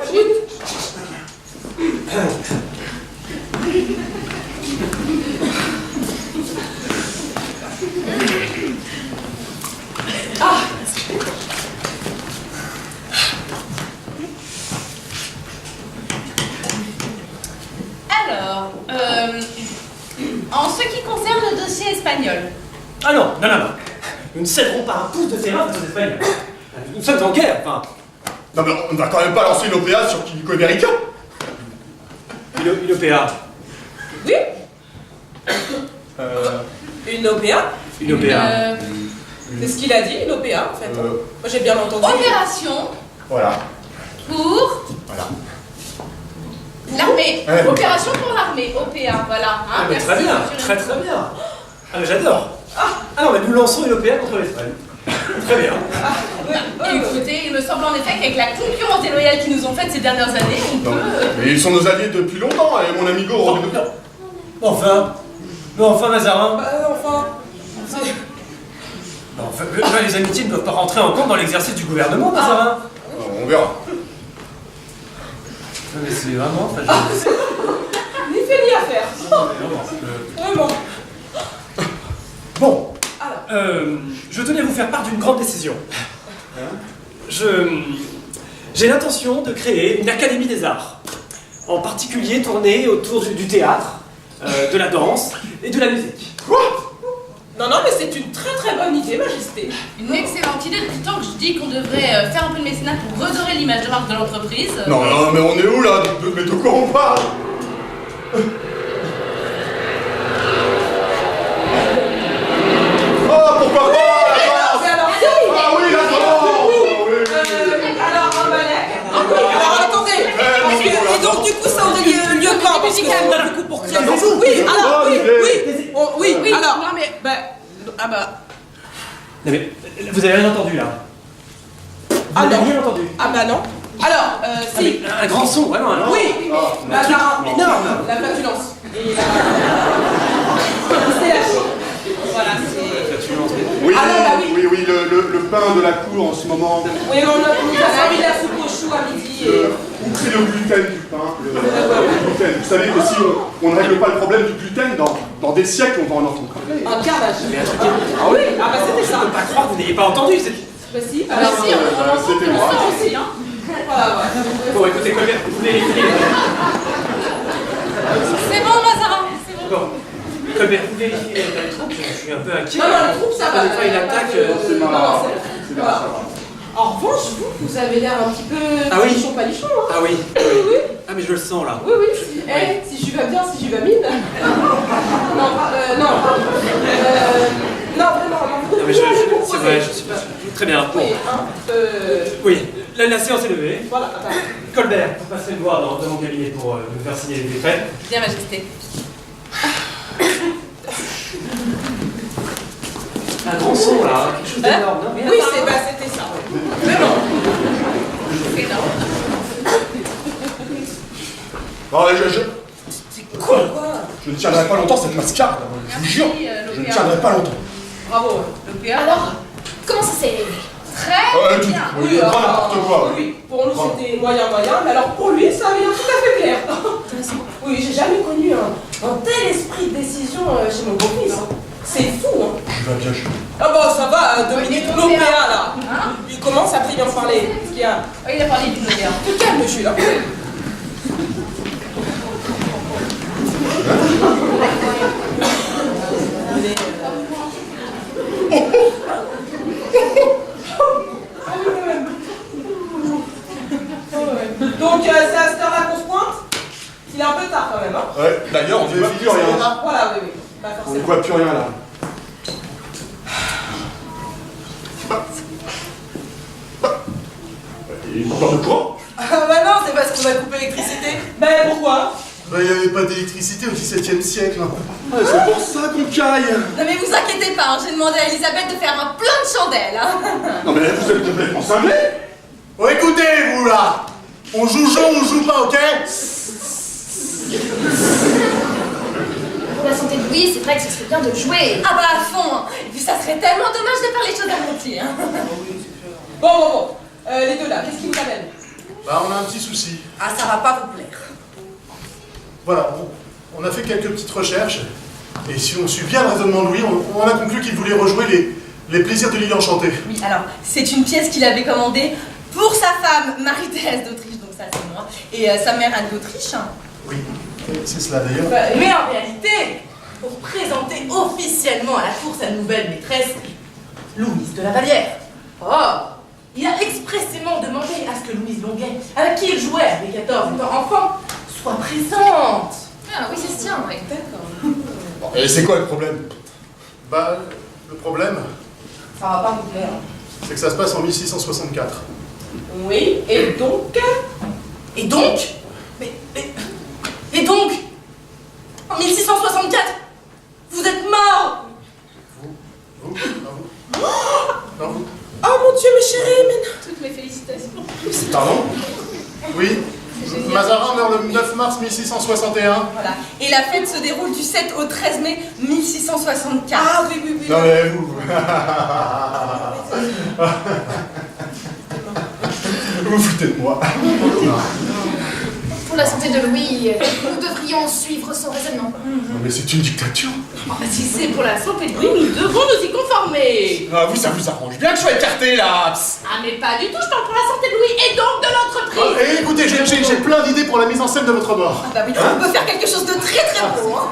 Ah. Alors, en ce qui concerne le dossier espagnol. Ah non. Nous ne céderons pas un pouce de terrain face aux Espagnols. Nous sommes en guerre, enfin. Non, mais on ne va quand même pas lancer une opération sur Quilico américain. Une OPA. Oui. Une OPA. Une OPA. C'est ce qu'il a dit, une OPA en fait. Moi j'ai bien entendu. Opération Voilà. pour Voilà. l'armée. Ouais. Opération pour l'armée. OPA, voilà. Hein, Ah, mais merci, très bien, monsieur très Renzo. très bien. Ah, mais j'adore. Ah non, mais nous lançons une OPA contre l'Espagne. Très bien. Écoutez, il me semble en effet qu'avec la concurrence déloyale qu'ils nous ont faite ces dernières années, on Non. peut... Mais ils sont nos alliés depuis longtemps, et mon amigo Robin Hood. Enfin. Mais enfin, Mazarin. Enfin. Non, enfin, les amitiés ne peuvent pas rentrer en compte dans l'exercice du gouvernement, Mazarin. On verra. Non, mais c'est vraiment... Enfin, Ni fait ni à faire. Vraiment. Bon. Je tenais à vous faire part d'une grande décision. J'ai l'intention de créer une académie des arts. En particulier tournée autour du théâtre, de la danse et de la musique. Quoi? Non, mais c'est une très très bonne idée, Majesté. Une excellente idée depuis le temps que je dis qu'on devrait faire un peu de mécénat pour redorer l'image de marque de l'entreprise. Non, mais on est où là? Mais de quoi on parle? Oh, pourquoi pas? Alors, Ah oui, la danse! alors, un balai. Alors, attendez. Parce que, et donc, du coup, ça aurait lieu quand? Parce que, du coup, pour créer La danse. Oui, alors, Bonne idée. oui, alors. Non mais... Ah bah. Non mais, vous avez rien entendu là? Vous n'avez rien entendu? Ah bah non. Alors, Ah, si. mais un grand son, vraiment. Un... Oui, Mazarin. Énorme. La flatulence. Et la... C'est la chute. Voilà, c'est... Oui, Ah non, bah oui. oui, le pain de la cour en ce moment. Oui, on nous a servi la soupe aux choux à midi et... Ou c'est le gluten du pain. Le gluten. Vous savez que si on ne règle pas le problème du gluten, dans des siècles, on va en entendre parler. Un carnage. Mais un truc... Ah oui, ah bah c'était ça. Je peux pas croire que vous n'ayez pas entendu. Bah si. Ah bah si, on entend c'était moi. ça aussi, hein. Voilà, ouais. Bon, écoutez, Colbert, vous voulez l'écrire? C'est bon, Mazarin, c'est bon. Bon. Colbert, vous vérifiez les troupes, je suis un peu inquiet. Non, le troupe, ça va. Des fois, il attaque... C'est marrant. Non, C'est bien, voilà. ça va. En revanche, vous avez l'air un petit peu Ah oui. palichon, hein. Ah oui. Oui. Ah mais je le sens là. Oui, si je vais bien, si je vais mine. Non, non, vraiment, Non mais c'est vrai, je suis pas... Très bien. Bon. Oui, hein, Oui, la séance est levée. voilà, attends. Colbert, vous passerez le voir dans mon cabinet pour me faire signer les décrets. Bien, Majesté. Un grand son là, quelque chose d'énorme, non? Oui, c'était ça. Vraiment. C'est énorme. Non, C'est quoi? je ne tiendrai pas longtemps cette mascarade. Je vous jure, je ne tiendrai pas longtemps. Bravo. L'OPA. Alors, comment ça s'est... Très Tout. bien. Oui, n'importe quoi. Oui, pour nous c'était moyen, mais alors pour lui ça avait l'air tout à fait clair. Oui, j'ai jamais connu un tel esprit de décision chez mon beau-fils. C'est fou, hein. Je vais bien jouer. Ah bah ça va, Dominique, Oui, l'OPA là. Hein? Il commence à bien parler. Qu'est-ce qu'il y a? Oh, il a parlé du OPA. Te calme, je suis là. Donc c'est à cette heure-là qu'on se pointe. Il est un peu tard quand même, hein. Ouais, d'ailleurs, on ne voit plus rien. Voilà, oui. Pas On ne forcément. voit plus rien là. Il y a une coupure de courant? Ah bah non, c'est parce qu'on va couper l'électricité. Ben pourquoi? Bah, il n'y avait pas d'électricité au XVIIe siècle. Hein. Ah, c'est pour ça qu'on caille. Non mais vous inquiétez pas, hein, j'ai demandé à Elisabeth de faire un plein de chandelles. Hein. Non mais vous êtes complètement cinglés. Oh, écoutez, vous là, on joue jeu, on joue pas, ok? Pour la santé de Louis, c'est vrai que ce serait bien de jouer. Ah bah à fond. Et puis ça serait tellement dommage de faire les choses à moitié. Hein. Bon. Les deux là, qu'est-ce qui vous amène? Bah, on a un petit souci. Ah ça va pas vous plaire. Voilà, on a fait quelques petites recherches, et si on suit bien le raisonnement de Louis, on a conclu qu'il voulait rejouer les plaisirs de l'île enchantée. Oui, alors c'est une pièce qu'il avait commandée pour sa femme Marie-Thérèse d'Autriche, donc ça c'est moi, et sa mère Anne d'Autriche. Oui, c'est cela d'ailleurs. Mais en réalité, pour présenter officiellement à la cour sa nouvelle maîtresse, Louise de la Vallière. Oh, il a expressément demandé à ce que Louise Longuet, avec qui il jouait à Louis XIV étant enfant, Sois présente. Ah oui, ça se tient, ouais. D'accord. Bon, et c'est quoi le problème? Bah, le problème, Ça va pas vous plaire. c'est que ça se passe en 1664. Oui, et donc? Et donc? Et donc? En 1664, vous êtes mort. Vous? Non, vous? Non, vous? Oh mon Dieu, mes chéris, mais non. Toutes mes félicitations. Pardon? Oui? Mazarin meurt le 9 mars 1661. Voilà. Et la fête se déroule du 7 au 13 mai 1664. Ah oui, oui, oui. Non mais vous... vous foutez de moi. Pour la santé de Louis, nous devrions suivre son raisonnement. Non mais c'est une dictature. Si c'est pour la santé de Louis, nous devons nous y conformer. Ah, vous, ça vous arrange bien que je sois écarté, là. Ah mais pas du tout, je parle pour la santé de Louis et donc de l'entreprise. Et écoutez, j'ai plein d'idées pour la mise en scène de votre mort. Ah bah oui, on peut faire quelque chose de très très beau, hein.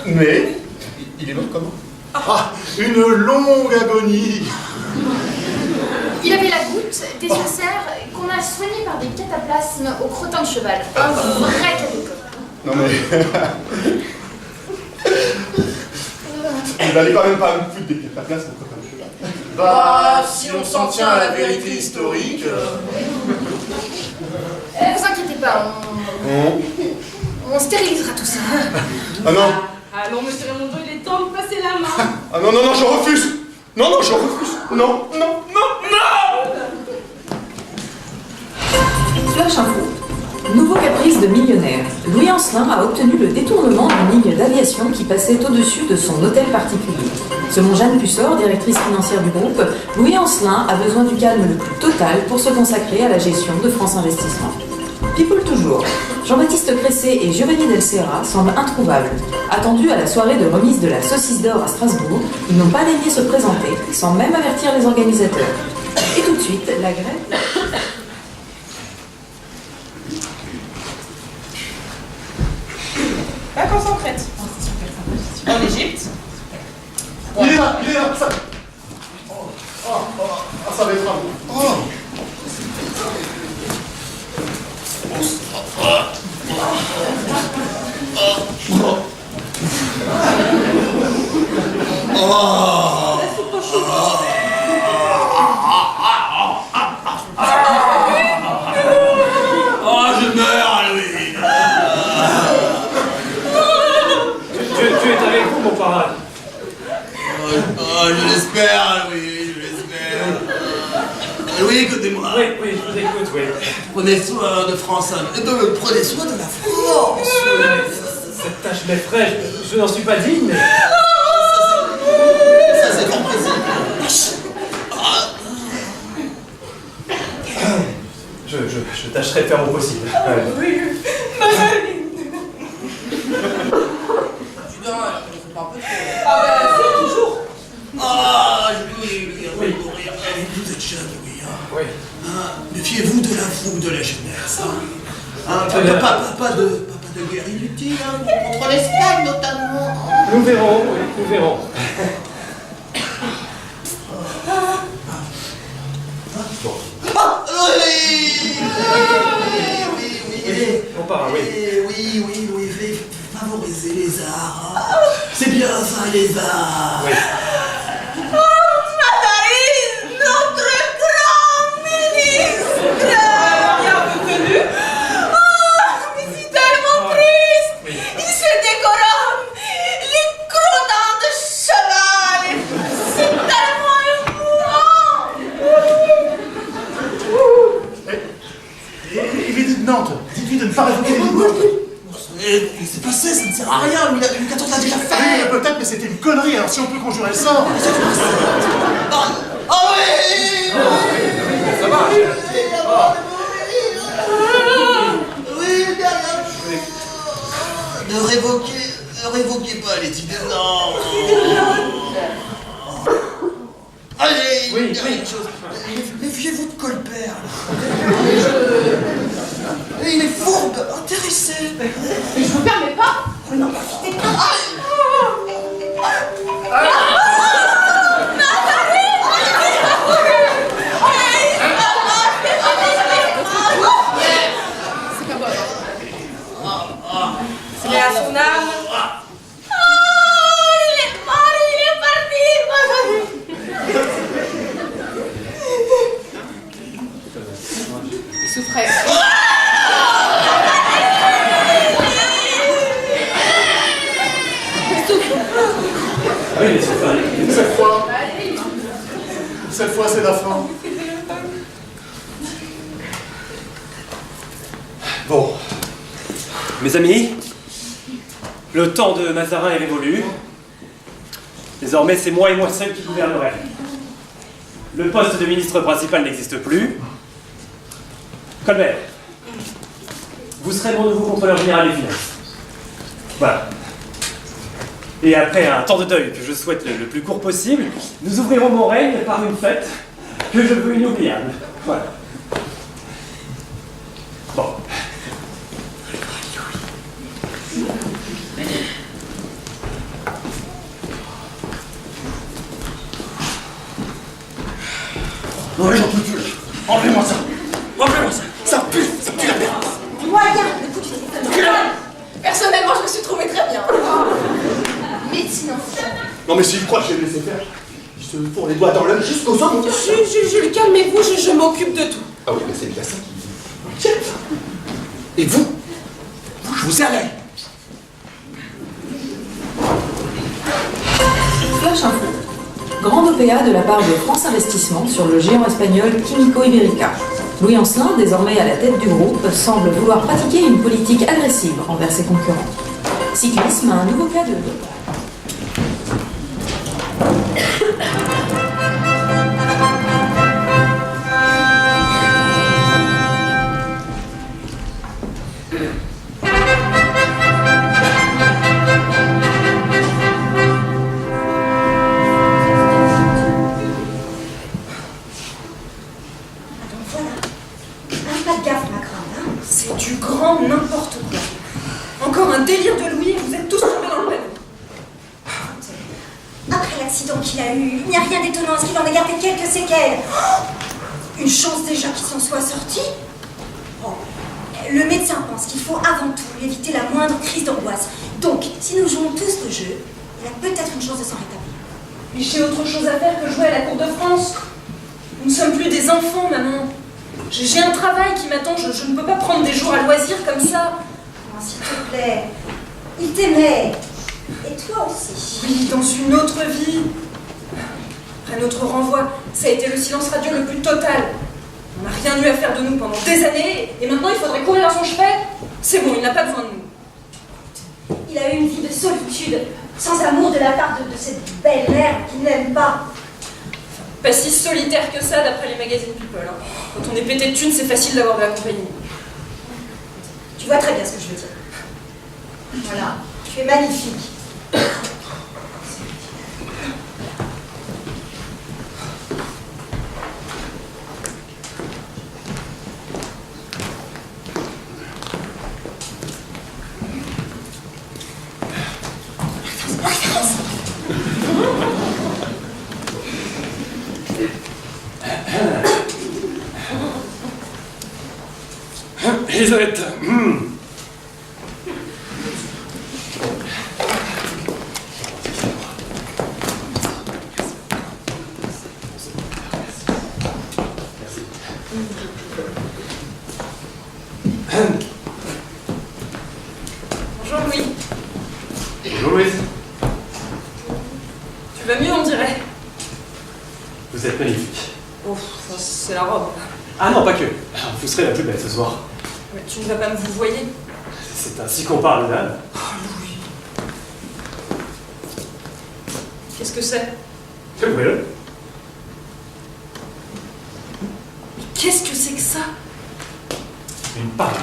Mais... il est mort comment? Ah, une longue agonie. Il avait la goutte, des ulcères qu'on a soignés par des cataplasmes au crottin de cheval. Un vrai cadeau. Non mais... Vous n'allez quand même pas me foutre des cataplasmes au crottin de cheval. Bah, si on s'en tient à la vérité historique... Vous inquiétez pas, on stérilisera tout ça. Ah non. Allons, monsieur Raymondon, il est temps de passer la main. Ah non, non, non, je refuse. Non, non, je refuse. Non, non, non, non. Flash info. Nouveau caprice de millionnaire. Louis Ancelin a obtenu le détournement d'une ligne d'aviation qui passait au-dessus de son hôtel particulier. Selon Jeanne Pussor, directrice financière du groupe, Louis Ancelin a besoin du calme le plus total pour se consacrer à la gestion de France Investissement. People toujours. Jean-Baptiste Cressé et Giovanni Del Serra semblent introuvables. Attendus à la soirée de remise de la saucisse d'or à Strasbourg, ils n'ont pas daigné se présenter, sans même avertir les organisateurs. Et tout de suite, la grève... Vacances en Crète. En Égypte. Il est là, ça... ça va être un bout. Je meurs, Louis. Dieu est avec vous, mon parrain. Je l'espère, Louis, je l'espère. Louis, écoutez-moi. Oui, je vous écoute, oui. Prenez soin de France. Prenez soin de la France. Cette tâche m'effraie, je n'en suis pas digne, mais... Ça, c'est compréhensible. Je tâcherai de faire mon possible. Oui, Dis donc, je fais pas un peu trop. Ah bah, c'est toujours. Louis, Oui. vous êtes jeune, Louis. Oui. Méfiez-vous de la fougue de la jeunesse. Pas de guerre inutile, contre l'Espagne notamment. Nous verrons, oui, nous verrons. Oui. Mon parrain, oui. Oui, favoriser les arts. C'est bien ça, les arts. Oui. Notre grand ministre. Bien reconnu. Mais c'est tellement triste. Oui. Il se décorum. Les crottins de cheval. C'est tellement émouvant. Il est dit de Nantes. Dites-lui de ne pas révoquer les mots. C'est passé, ça ne sert à rien. Louis XIV l'a déjà Oui, fait. peut-être, mais c'était une connerie. Alors si on peut conjurer le sort... Oh oui. Ça va. Oui, derrière. Ne révoquez pas les idées. Non. Allez, Oui, une dernière oui. chose. Méfiez-vous de Colbert. Il est fourbe, intéressé. Je vous permets pas. Non, profitez pas. Bon. Mes amis, le temps de Mazarin est révolu. Désormais, c'est moi et moi seul qui gouvernerai. Le poste de ministre principal n'existe plus. Colbert, vous serez mon nouveau contrôleur général des finances. Voilà. Et après un temps de deuil que je souhaite le plus court possible, nous ouvrirons mon règne par une fête que je veux inoubliable. Voilà. Bon. Non, j'en peux plus. Enlevez-moi ça. Enlevez-moi ça. Ça pue la merde. Moyen, le coup du téléphone. Personnellement, je me suis trouvée très bien. Médecine enfant. Non mais s'il croit que je vais le laisser faire, il se fourre les doigts dans l'œil jusqu'au sommet. Jules, calmez-vous, je m'occupe de tout. Ah oui, mais c'est bien ça qui... Et vous, je vous ai à l'œil. Flash Info. Grande OPA de la part de France Investissement sur le géant espagnol Químico Ibérica. Louis Ancelin, désormais à la tête du groupe, semble vouloir pratiquer une politique agressive envers ses concurrents. Cyclisme, un nouveau cas de dopage. N'importe quoi. Encore un délire de Louis et vous êtes tous tombés dans le panneau. Après l'accident qu'il a eu, il n'y a rien d'étonnant à ce qu'il en ait gardé quelques séquelles. Une chance déjà qu'il s'en soit sorti. Bon, le médecin pense qu'il faut avant tout lui éviter la moindre crise d'angoisse. Donc, si nous jouons tous le jeu, il a peut-être une chance de s'en rétablir. Mais j'ai autre chose à faire que jouer à la Cour de France. Nous ne sommes plus des enfants, maman. J'ai un travail qui m'attend, je ne peux pas prendre des jours à loisir comme ça. Oh, s'il te plaît, il t'aimait. Et toi aussi. Oui, dans une autre vie. Après notre renvoi, ça a été le silence radio le plus total. On n'a rien eu à faire de nous pendant des années, et maintenant il faudrait courir à son chevet. C'est bon, il n'a pas besoin de nous. Il a eu une vie de solitude, sans amour de la part de cette belle mère qu'il n'aime pas. Pas si solitaire que ça d'après les magazines People. Hein. Quand on est pété de thunes, c'est facile d'avoir de la compagnie. Tu vois très bien ce que je veux dire. Voilà, tu es magnifique. Elisabeth. Bonjour Louis. Bonjour Louise. Tu vas mieux, on dirait. Vous êtes magnifique. Oh, c'est la robe. Ah non, pas que. Vous serez la plus belle ce soir. Mais tu ne vas pas me vous voyer. C'est ainsi qu'on parle, dame. Oh Louis. Qu'est-ce que c'est? Ouvrez-le. Qu'est-ce que c'est que ça? Une parole.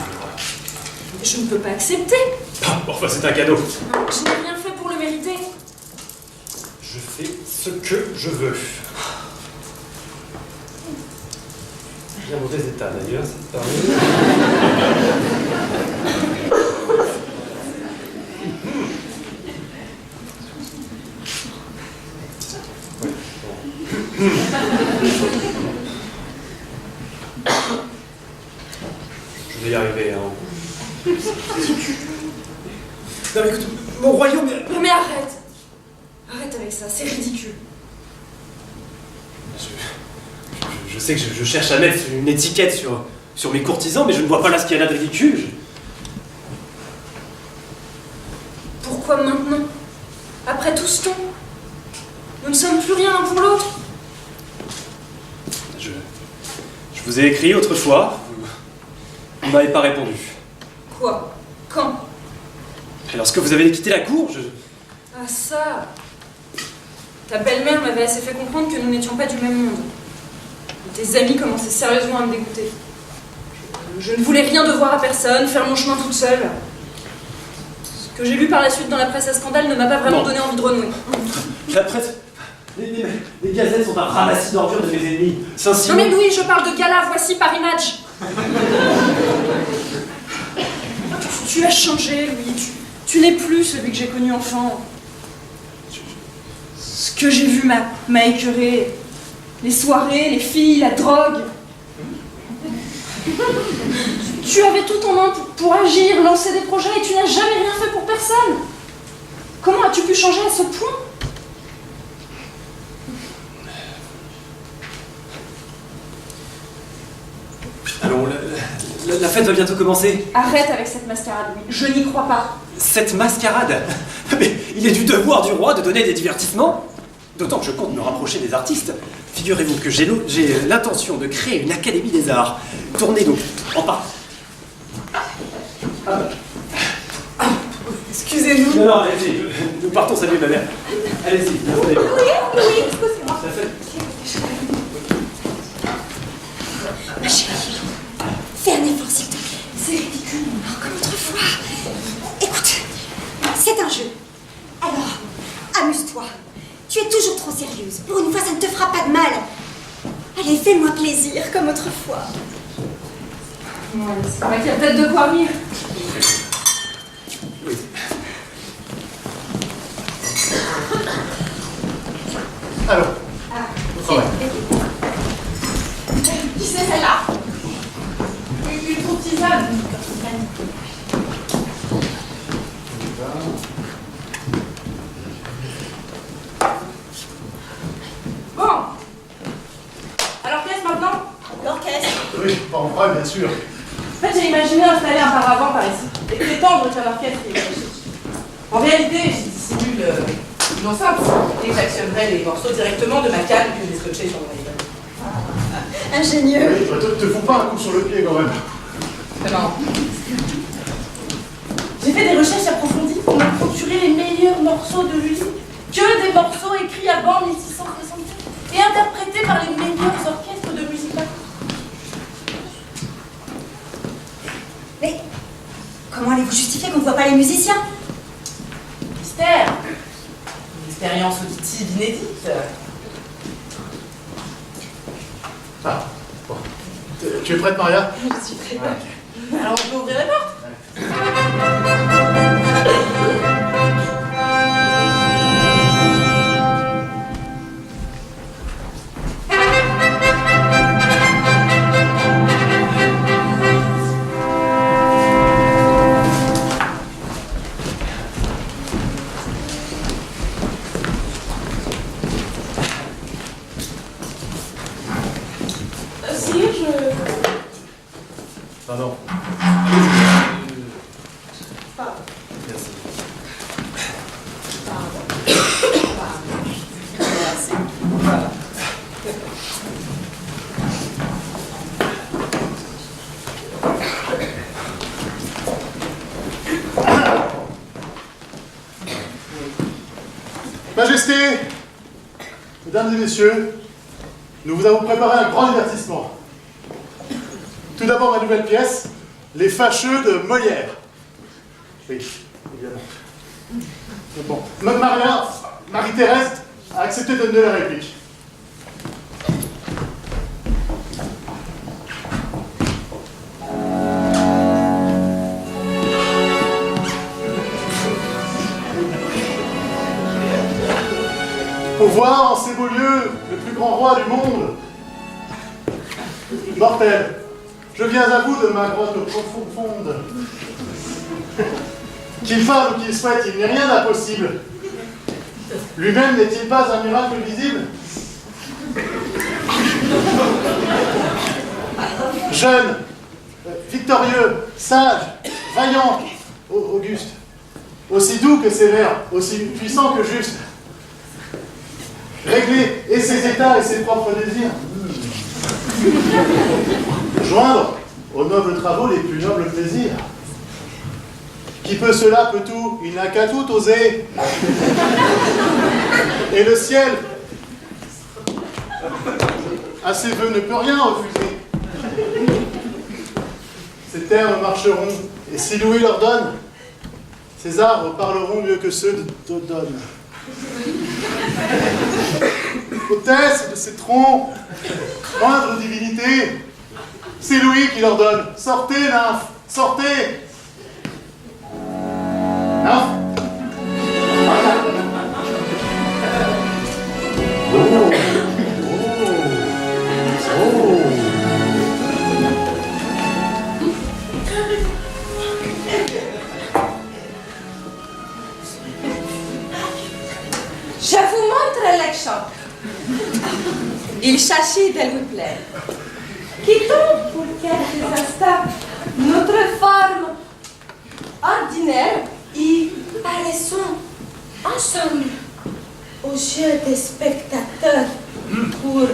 Je ne peux pas accepter. Ah, enfin, c'est un cadeau. Je n'ai rien fait pour le mériter. Je fais ce que je veux. Bien mauvais état d'ailleurs, c'est pareil. Je vais y arriver, hein. Non mais écoute, mon royaume... Non mais arrête. Arrête avec ça, c'est ridicule. Je sais que je cherche à mettre une étiquette sur mes courtisans, mais je ne vois pas là ce qu'il y a là de ridicule. Pourquoi maintenant? Après tout ce temps? Nous ne sommes plus rien l'un pour l'autre. Je vous ai écrit autrefois. Vous ne m'avez pas répondu. Quoi? Quand? Et lorsque vous avez quitté la cour, Ah ça! Ta belle-mère m'avait assez fait comprendre que nous n'étions pas du même monde. Tes amis commençaient sérieusement à me dégoûter. Je ne voulais rien devoir à personne, faire mon chemin toute seule. Ce que j'ai lu par la suite dans la presse à scandale ne m'a pas vraiment donné envie de renouer. La presse... Les gazettes sont un ramassis d'ordures de mes ennemis. Non mais Louis, je parle de gala, voici Paris Match. Tu as changé, Louis. Tu n'es plus celui que j'ai connu enfant. Ce que j'ai vu m'a écœuré. Les soirées, les filles, la drogue. Tu avais tout en main pour agir, lancer des projets et tu n'as jamais rien fait pour personne. Comment as-tu pu changer à ce point? Allons, la fête va bientôt commencer. Arrête avec cette mascarade, Louis. Je n'y crois pas. Cette mascarade? Mais il est du devoir du roi de donner des divertissements. D'autant que je compte me rapprocher des artistes. Figurez-vous que j'ai l'intention de créer une académie des arts. Tournée donc en part. Excusez-nous. Non, allez-y, nous partons saluer ma mère. Allez-y, Oui, excusez-moi. Ma chérie, fais un effort s'il te plaît. C'est ridicule. Comme autrefois. Écoute, c'est un jeu. Alors, amuse-toi. Tu es toujours trop sérieuse. Pour une fois, ça ne te fera pas de mal. Allez, fais-moi plaisir, comme autrefois. C'est vrai qu'il y a peut-être de quoi rire. Oui. Alors, au travail. Qui c'est celle-là? Une courtisane. Bon. Alors qu'est-ce maintenant? L'orchestre. Oui, pas en vrai, bien sûr. En fait, j'ai imaginé installer un paravent par ici et prétendre qu'un orchestre est magique. En réalité, j'y dissimule une enceinte et j'actionnerai les morceaux directement de ma canne que j'ai scotché sur mon iPhone. Ingénieux. Oui, te fous pas un coup sur le pied quand même. C'est marrant. J'ai fait des recherches approfondies pour me procurer les meilleurs morceaux de Lully. Que des morceaux écrits avant 1664 et interprétés par les meilleurs orchestres de musique sacrée. Mais comment allez-vous justifier qu'on ne voit pas les musiciens? Mystère. Une expérience auditive inédite. Ah, bon. Tu es prête, Maria? Je suis très prête. Alors on peut ouvrir les portes. Pardon. Merci. Majesté, mesdames et messieurs, nous vous avons préparé un grand divertissement. Tout d'abord, ma nouvelle pièce, Les Fâcheux de Molière. Oui, évidemment. Bon, Marie-Thérèse a accepté de donner la réplique. Pour voir en ces beaux lieux le plus grand roi du monde. Mortel, je viens à vous de ma grotte profonde. Qu'il fasse ou qu'il souhaite, il n'est rien d'impossible. Lui-même n'est-il pas un miracle visible? Jeune, victorieux, sage, vaillant, auguste, aussi doux que sévère, aussi puissant que juste, régler et ses états et ses propres désirs, joindre aux nobles travaux les plus nobles plaisirs, qui peut cela peut tout, il n'a qu'à tout oser. Et le ciel, à ses voeux, ne peut rien refuser. Ces terres marcheront, et si Louis leur donne, ces arbres parleront mieux que ceux d'Odonne. Hôtesse de ces troncs, moindre divinité, c'est Louis qui leur donne. Sortez, nymphes, sortez! Nymphes? Je vous montre les champs. Il s'agit de lui plaire. Quittons pour quelques instants notre forme ordinaire et paraissons ensemble aux yeux des spectateurs pour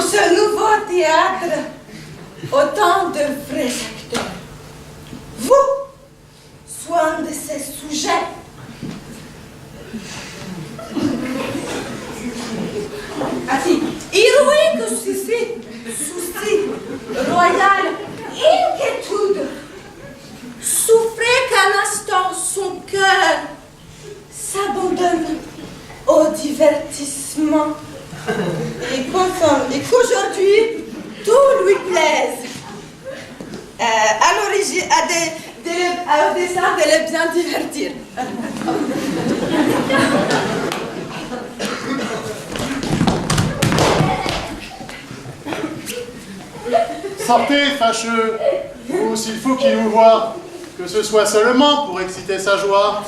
ce nouveau théâtre autant de vrais acteurs. Vous, soin de ces sujets, ainsi, héroïque souci royal, inquiétude, souffrait qu'un instant son cœur s'abandonne au divertissement et qu'aujourd'hui tout lui plaise. À l'origine, au dessein de le bien divertir. Sortez, fâcheux, ou s'il faut qu'il nous voie, que ce soit seulement pour exciter sa joie.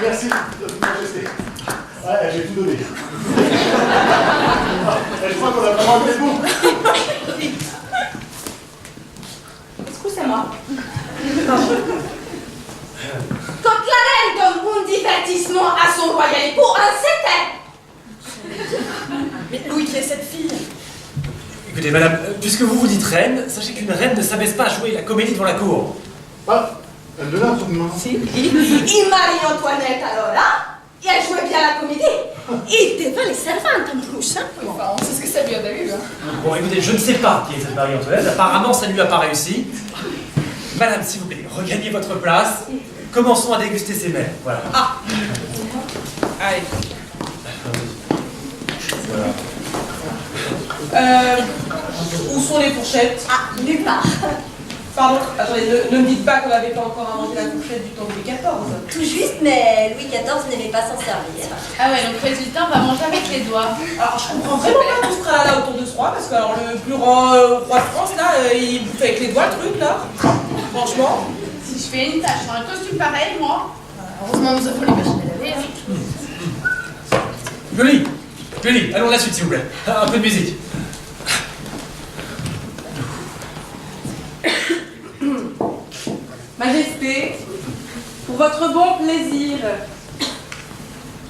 Merci, Majesté. Ouais, j'ai tout donné. Je crois qu'on a pas mal fait bon. Excusez-moi. Quand la reine donne un divertissement à son royal époux, un certain. Mais Louis, qui est cette fille? Écoutez, madame, puisque vous vous dites reine, sachez qu'une reine ne s'abaisse pas à jouer la comédie devant la cour. Ah, elle de là, tout de même. Si. Il Marie-Antoinette alors, hein? Et elle jouait bien la comédie. Il devant les servantes en plus, hein? Enfin, on sait ce que ça lui a valu, hein. Bon, écoutez, je ne sais pas qui est cette Marie-Antoinette. Apparemment, ça ne lui a pas réussi. Madame, s'il vous plaît, regagnez votre place. Commençons à déguster ces mets. Voilà. Ah. Allez. Où sont les fourchettes? Ah, nulle part. Pardon, attendez, ne me dites pas qu'on n'avait pas encore inventé la fourchette du temps de Louis XIV. Tout juste, mais Louis XIV n'aimait pas s'en servir. Ah ouais, donc résultat, on va manger avec les doigts. Alors, je comprends vraiment pas tout ce tralala autour de ce roi, parce que alors, le plus grand roi de France, là, il bouffe avec les doigts le truc, là. Franchement. Si je fais une tâche sur un costume pareil, moi. Heureusement, nous avons les machines à laver. Hein. Julie, allons la suite, s'il vous plaît. Un peu de musique. Majesté, pour votre bon plaisir,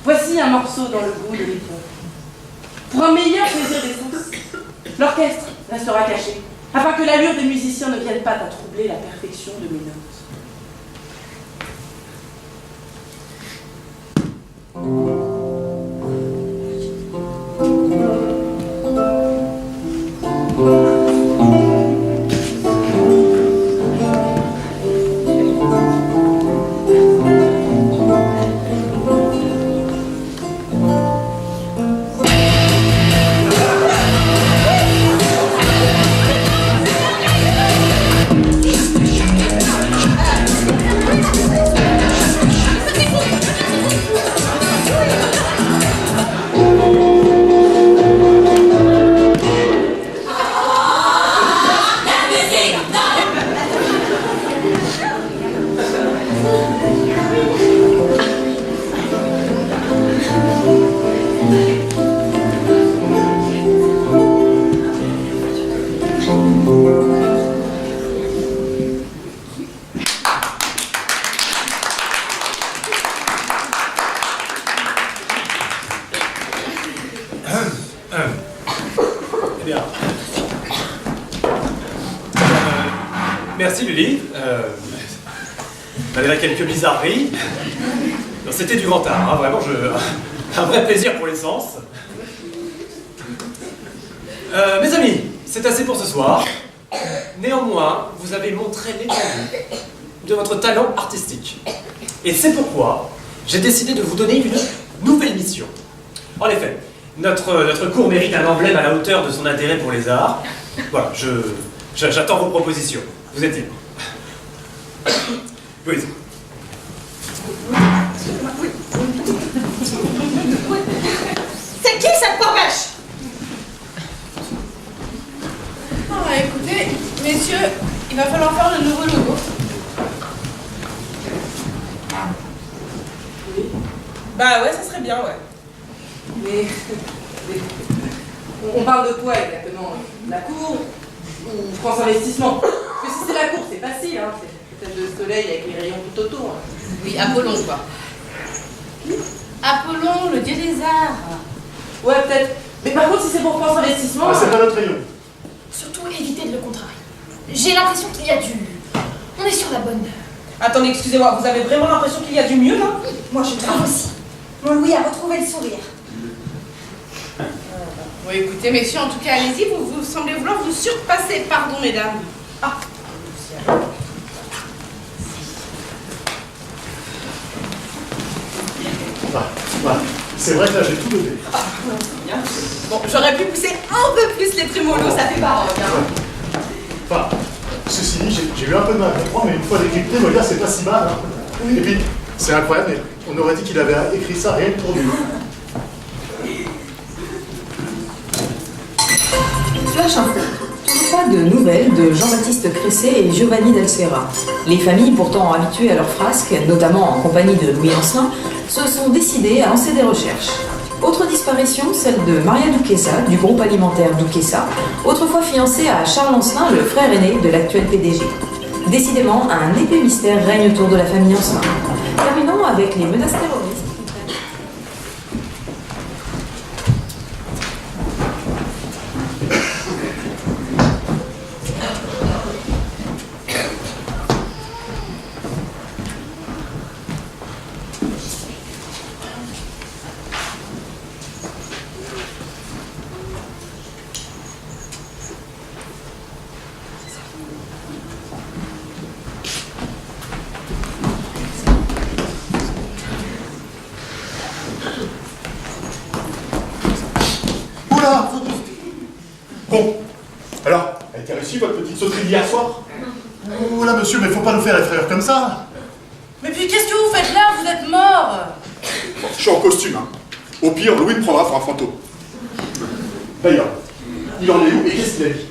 voici un morceau dans le goût de l'époque. Pour un meilleur plaisir des sens, l'orchestre restera caché, afin que l'allure des musiciens ne vienne pas à troubler la perfection de mes notes. merci Lily. Malgré quelques bizarreries, c'était du grand art, hein, vraiment, un vrai plaisir pour les sens. Mes amis, c'est assez pour ce soir. Néanmoins, vous avez montré l'étendue de votre talent artistique. Et c'est pourquoi j'ai décidé de vous donner une nouvelle mission. En effet, notre cours mérite un emblème à la hauteur de son intérêt pour les arts. Voilà, j'attends vos propositions. Vous êtes libre. Louise. C'est qui cette pommèche? Ah, écoutez, messieurs, il va falloir faire le nouveau logo. Bah ouais, ça serait bien, ouais. Mais on parle de quoi exactement? La cour ou France Investissement? Parce que si c'est la cour, c'est facile, hein. C'est peut-être le soleil avec les rayons tout autour. Oui, Apollon, quoi. Apollon, le dieu des arts. Ouais, peut-être. Mais par contre, si c'est pour France Investissement... Ah, c'est pas notre rayon. Surtout éviter de le contrarier. J'ai l'impression qu'il y a du... On est sur la bonne... Attendez, excusez-moi, vous avez vraiment l'impression qu'il y a du mieux, là? Moi, je trouve aussi. Mon Louis a retrouvé le sourire. Bon, écoutez, messieurs, en tout cas, allez-y, vous semblez vouloir vous surpasser. Pardon, mesdames. Ah. C'est vrai que là, j'ai tout donné. Bon, j'aurais pu pousser un peu plus les trémolos, ça fait baroque, hein. Enfin, ceci dit, j'ai eu un peu de mal à comprendre, mais une fois décrypté, Molière, c'est pas si mal. Hein. Et puis, c'est incroyable, mais on aurait dit qu'il avait écrit ça rien que pour nous. Flash info. Toujours pas de nouvelles de Jean-Baptiste Cresset et Giovanni Del Serra. Les familles, pourtant habituées à leurs frasques, notamment en compagnie de Louis Ancelin, se sont décidées à lancer des recherches. Autre disparition, celle de Maria Duquesa, du groupe alimentaire Duquesa, autrefois fiancée à Charles Ancelin, le frère aîné de l'actuel PDG. Décidément, un épais mystère règne autour de la famille Ancelin. Terminons avec les menaces terroristes. Bon, alors, elle était réussie votre petite sauterie d'hier soir? Oh là, monsieur, mais faut pas nous faire effrayer comme ça. Mais puis qu'est-ce que vous faites là? Vous êtes mort. Je suis en costume, hein. Au pire, Louis me prendra pour un fantôme. D'ailleurs, il en est où et qu'est-ce qu'il a dit?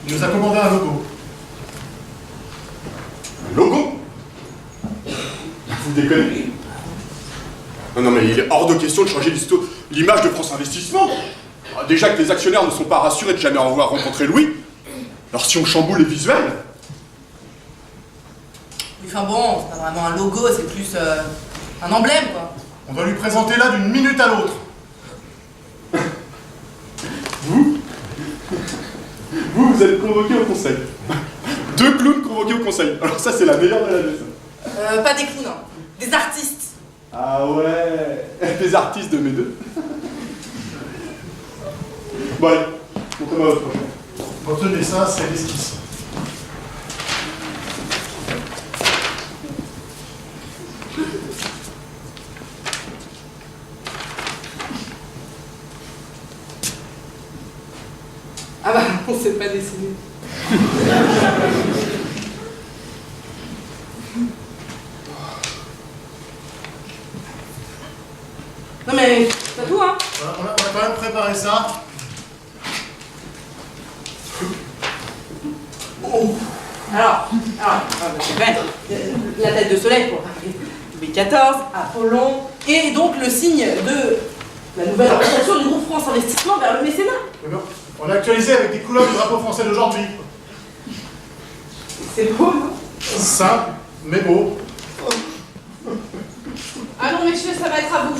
Il nous a commandé un logo. Un logo? Vous déconnez? Non, mais il est hors de question de changer l'image de France Investissement. Déjà que les actionnaires ne sont pas rassurés de jamais avoir rencontré Louis. Alors si on chamboule les visuels... Enfin bon, c'est pas vraiment un logo, c'est plus un emblème, quoi. On doit lui présenter là d'une minute à l'autre. Vous êtes convoqué au conseil. 2 clowns convoqués au conseil. Alors ça, c'est la meilleure de la leçon. Pas des clowns, hein. Des artistes. Ah ouais, des artistes de mes deux. Bon allez, montrez-moi votre prochain. Retenez ça, c'est l'esquisse. Ah bah, on sait pas dessiner. Non mais, c'est tout, hein. On a quand même préparé ça. Oh. Alors, la tête de soleil pour Louis XIV, Apollon, et donc le signe de la nouvelle orientation du groupe France Investissement vers le mécénat. On a actualisé avec des couleurs du drapeau français d'aujourd'hui. C'est beau, non? Simple, mais beau. Allons, messieurs, ça va être à vous.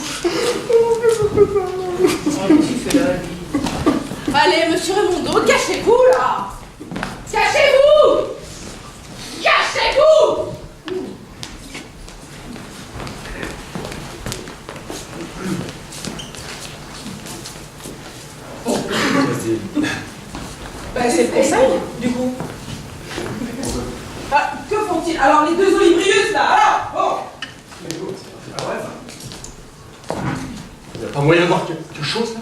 Allez, monsieur Raimondo, cachez-vous, là. Cachez-vous. Taisez-vous! Bah, c'est le conseil, du coup. Ah, que font-ils? Alors, les deux olibrius, là, alors, bon. Il n'y a pas moyen de voir quelque chose là?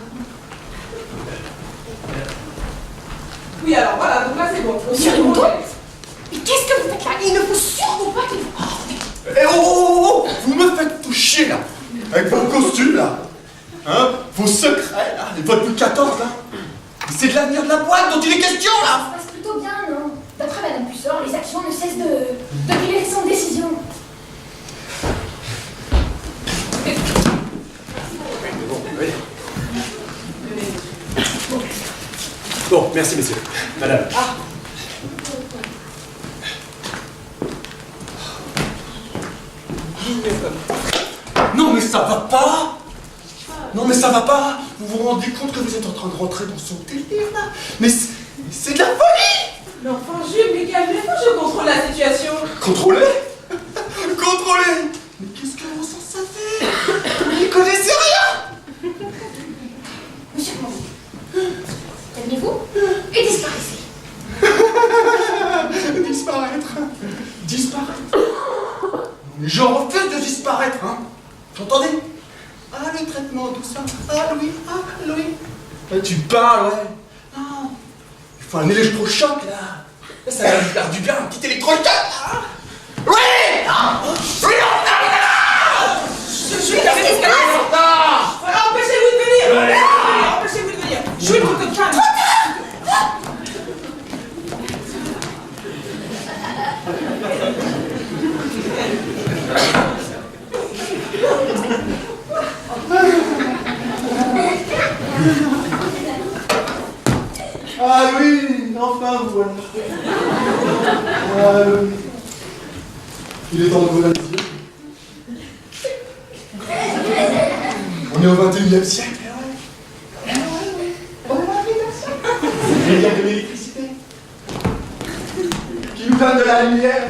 Oui, alors, voilà, donc là, c'est bon. Monsieur Raimondo, mais qu'est-ce que vous faites là? Il ne faut surtout pas qu'il vous... Eh oh! Vous me faites toucher là! Avec vos costumes là! Hein? Vos secrets là! Et votre Louis XIV là! C'est de l'avenir de la boîte dont il est question là! Ça se passe plutôt bien, non? D'après Madame Bussor, les actions ne cessent de violer sans décision. Bon, merci messieurs. Madame. Non mais ça va pas! Non mais ça va pas! Vous vous rendez compte que vous êtes en train de rentrer dans son délire là? Mais c'est de la folie! Mais enfin, Jules, mais calmez-vous, je contrôle la situation. Contrôler? Contrôler? Mais qu'est-ce que vous en savez? Vous n'y connaissez rien! Monsieur Raimondo, calmez-vous et disparaissez. Disparaître? Disparaître? Mais je refuse de disparaître, hein? Vous entendez? Ah, le traitement, tout ça. Ah, Louis, tu parles, ouais. Non. Il faut un électrochoc, là. Ça va lui faire du bien, un petit électrochoc, là. Oui! Oui, Jules, qu'est-ce que empêchez-vous de venir! Empêchez-vous de venir! Jules, tu te calmes! Ah oui, enfin voilà. Ah oui. Il est temps de regarder. On est au 21e siècle. Il y a de l'électricité qui nous donne de la lumière.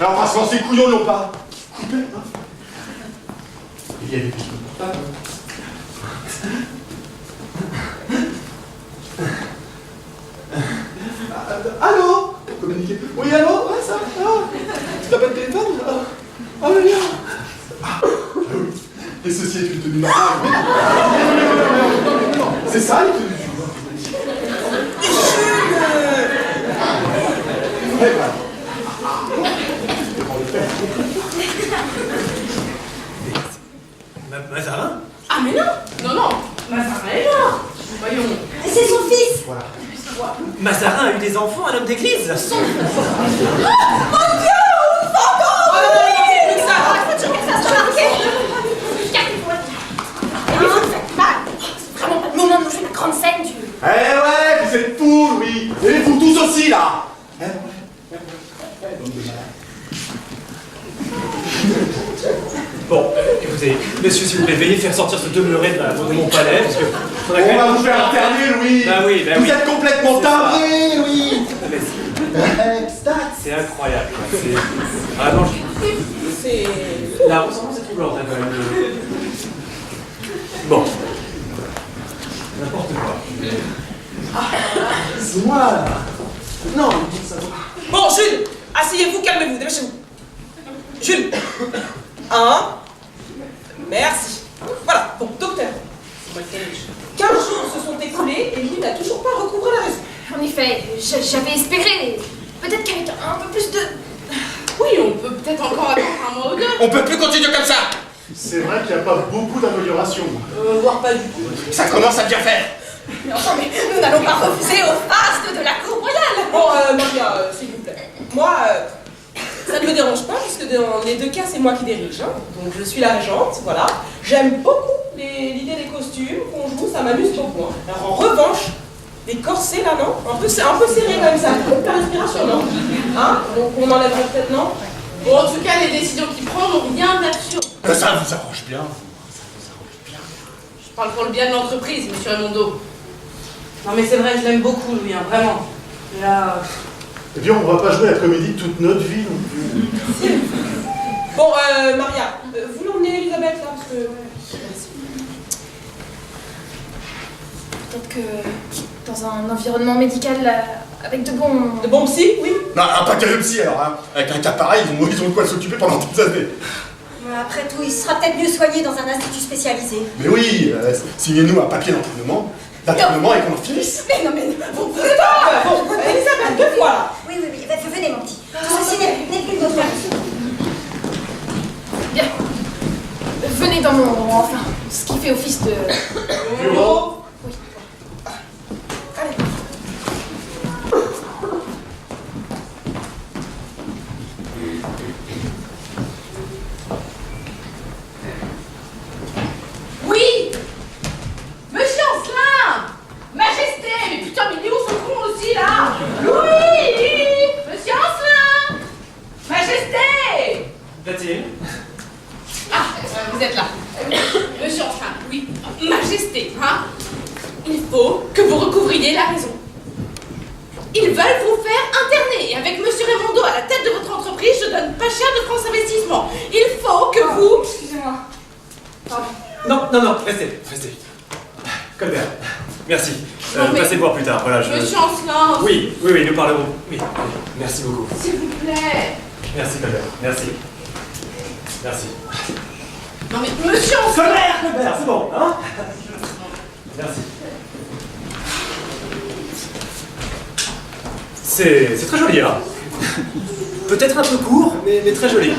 Alors franchement, ces couillons n'ont pas coupé. Hein. Il y a des petits portables. Allô? Communiquer. Oui, allô? Ouais, ça? Ah. Tu t'appelles le téléphone? Ah, le lien. Ah, oui. Et ceci est une tenue normale. Non. C'est ça, les tenues du jour. Mazarin? Ah, mais non! Non, Mazarin est mort! Voyons. C'est son fils. Voilà. Mazarin a eu des enfants, un homme d'église. Mon Dieu! Vraiment pas le moment de nous jouer la grande scène du... Eh ouais, vous êtes fous, oui. Et vous tous aussi, là. Bon, écoutez, messieurs, s'il vous plaît, veuillez faire sortir ce demeuré de mon palais, parce que... On va vous faire interner, Louis. Bah oui. Vous êtes complètement timbré, Louis. C'est incroyable. C'est... Vraiment, C'est... la ressemblance est troublante, hein, quand même. Bon. N'importe quoi. C'est moi, là. Non, ça va. Bon, Jules, asseyez-vous, calmez-vous, dépêchez-vous. Jules. 1. Merci. Voilà, bon, docteur. 15 jours se sont écoulés et lui n'a toujours pas recouvré la raison. En effet, j'avais espéré. Peut-être qu'avec un peu plus de... Oui, on peut peut-être encore attendre un mois ou deux. On peut plus continuer comme ça. C'est vrai qu'il n'y a pas beaucoup d'amélioration. Voire pas du tout. Ça commence à bien faire. Mais enfin, mais nous n'allons pas refuser au faste de la cour royale. Bon, Maria, s'il vous plaît. Moi, ça ne me dérange pas, puisque dans les deux cas, c'est moi qui dirige. Hein. Donc, je suis la régente, voilà. J'aime beaucoup l'idée des costumes qu'on joue, ça m'amuse beaucoup. Hein. Alors, en revanche, les corsets, là, non? C'est un peu serré comme ça. La respiration, non? Hein? Donc, on enlèverait peut-être, non? Bon, en tout cas, les décisions qu'il prend n'ont rien d'absurde. Ça vous arrange bien. Je parle pour le bien de l'entreprise, monsieur Raimondo. Non, mais c'est vrai, je l'aime beaucoup, lui, hein, vraiment. Et là, Et puis on va pas jouer à la comédie toute notre vie non plus. Bon, Maria, vous l'emmenez Elisabeth là, parce que... Peut-être que dans un environnement médical avec de bons... De bons psy, oui. Non, pas qu'un psy alors, hein. Avec un cas pareil, ils ont de quoi s'occuper pendant des années. Après tout, il sera peut-être mieux soigné dans un institut spécialisé. Mais oui, signez-nous un papier d'internement et qu'on en finisse. Mais non, mais vous pouvez Ah, bon, Elisabeth, deux fois là. Oui, venez mon petit. Tout ceci n'est plus de votre affaire. Bien. Venez dans mon... Enfin, ce qui fait office de... Bureau. Oui. Allez. Oui! Monsieur Ancelin! Majesté! Mais putain, mais il est où ce con aussi là? Louis! Monsieur Ancelin! Majesté! Mathilde? Ah, vous êtes là. Monsieur Ancelin, oui. Majesté, hein? Il faut que vous recouvriez la raison. Ils veulent vous faire interner. Et avec Monsieur Raimondo à la tête de votre entreprise, je donne pas cher de France Investissement. Il faut que vous... Excusez-moi. Pardon. Non, restez. Colbert, merci. Non, mais- Passez voir plus tard, voilà, Monsieur Ancelin, Oui, nous parlerons. Oui, merci beaucoup. s'il vous plaît. Merci Colbert, merci. Non mais Monsieur Ancelin... Colbert, c'est bon, hein? Merci. C'est très joli, hein? Peut-être un peu court, mais très joli.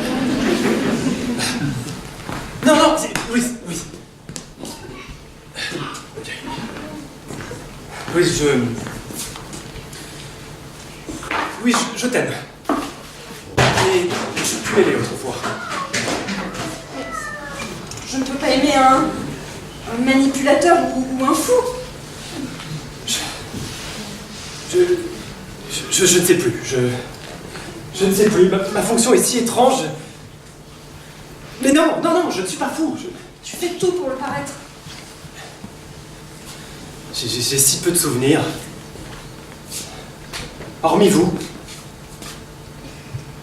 Non, c'est... Oui. Ok. Oui, je t'aime. Et je pu aimer autrefois. Je ne peux pas aimer un manipulateur ou un fou. Je ne sais plus. Je ne sais plus. Ma fonction est si étrange. Mais non, je ne suis pas fou. Tu fais tout pour le paraître. J'ai si peu de souvenirs. Hormis vous.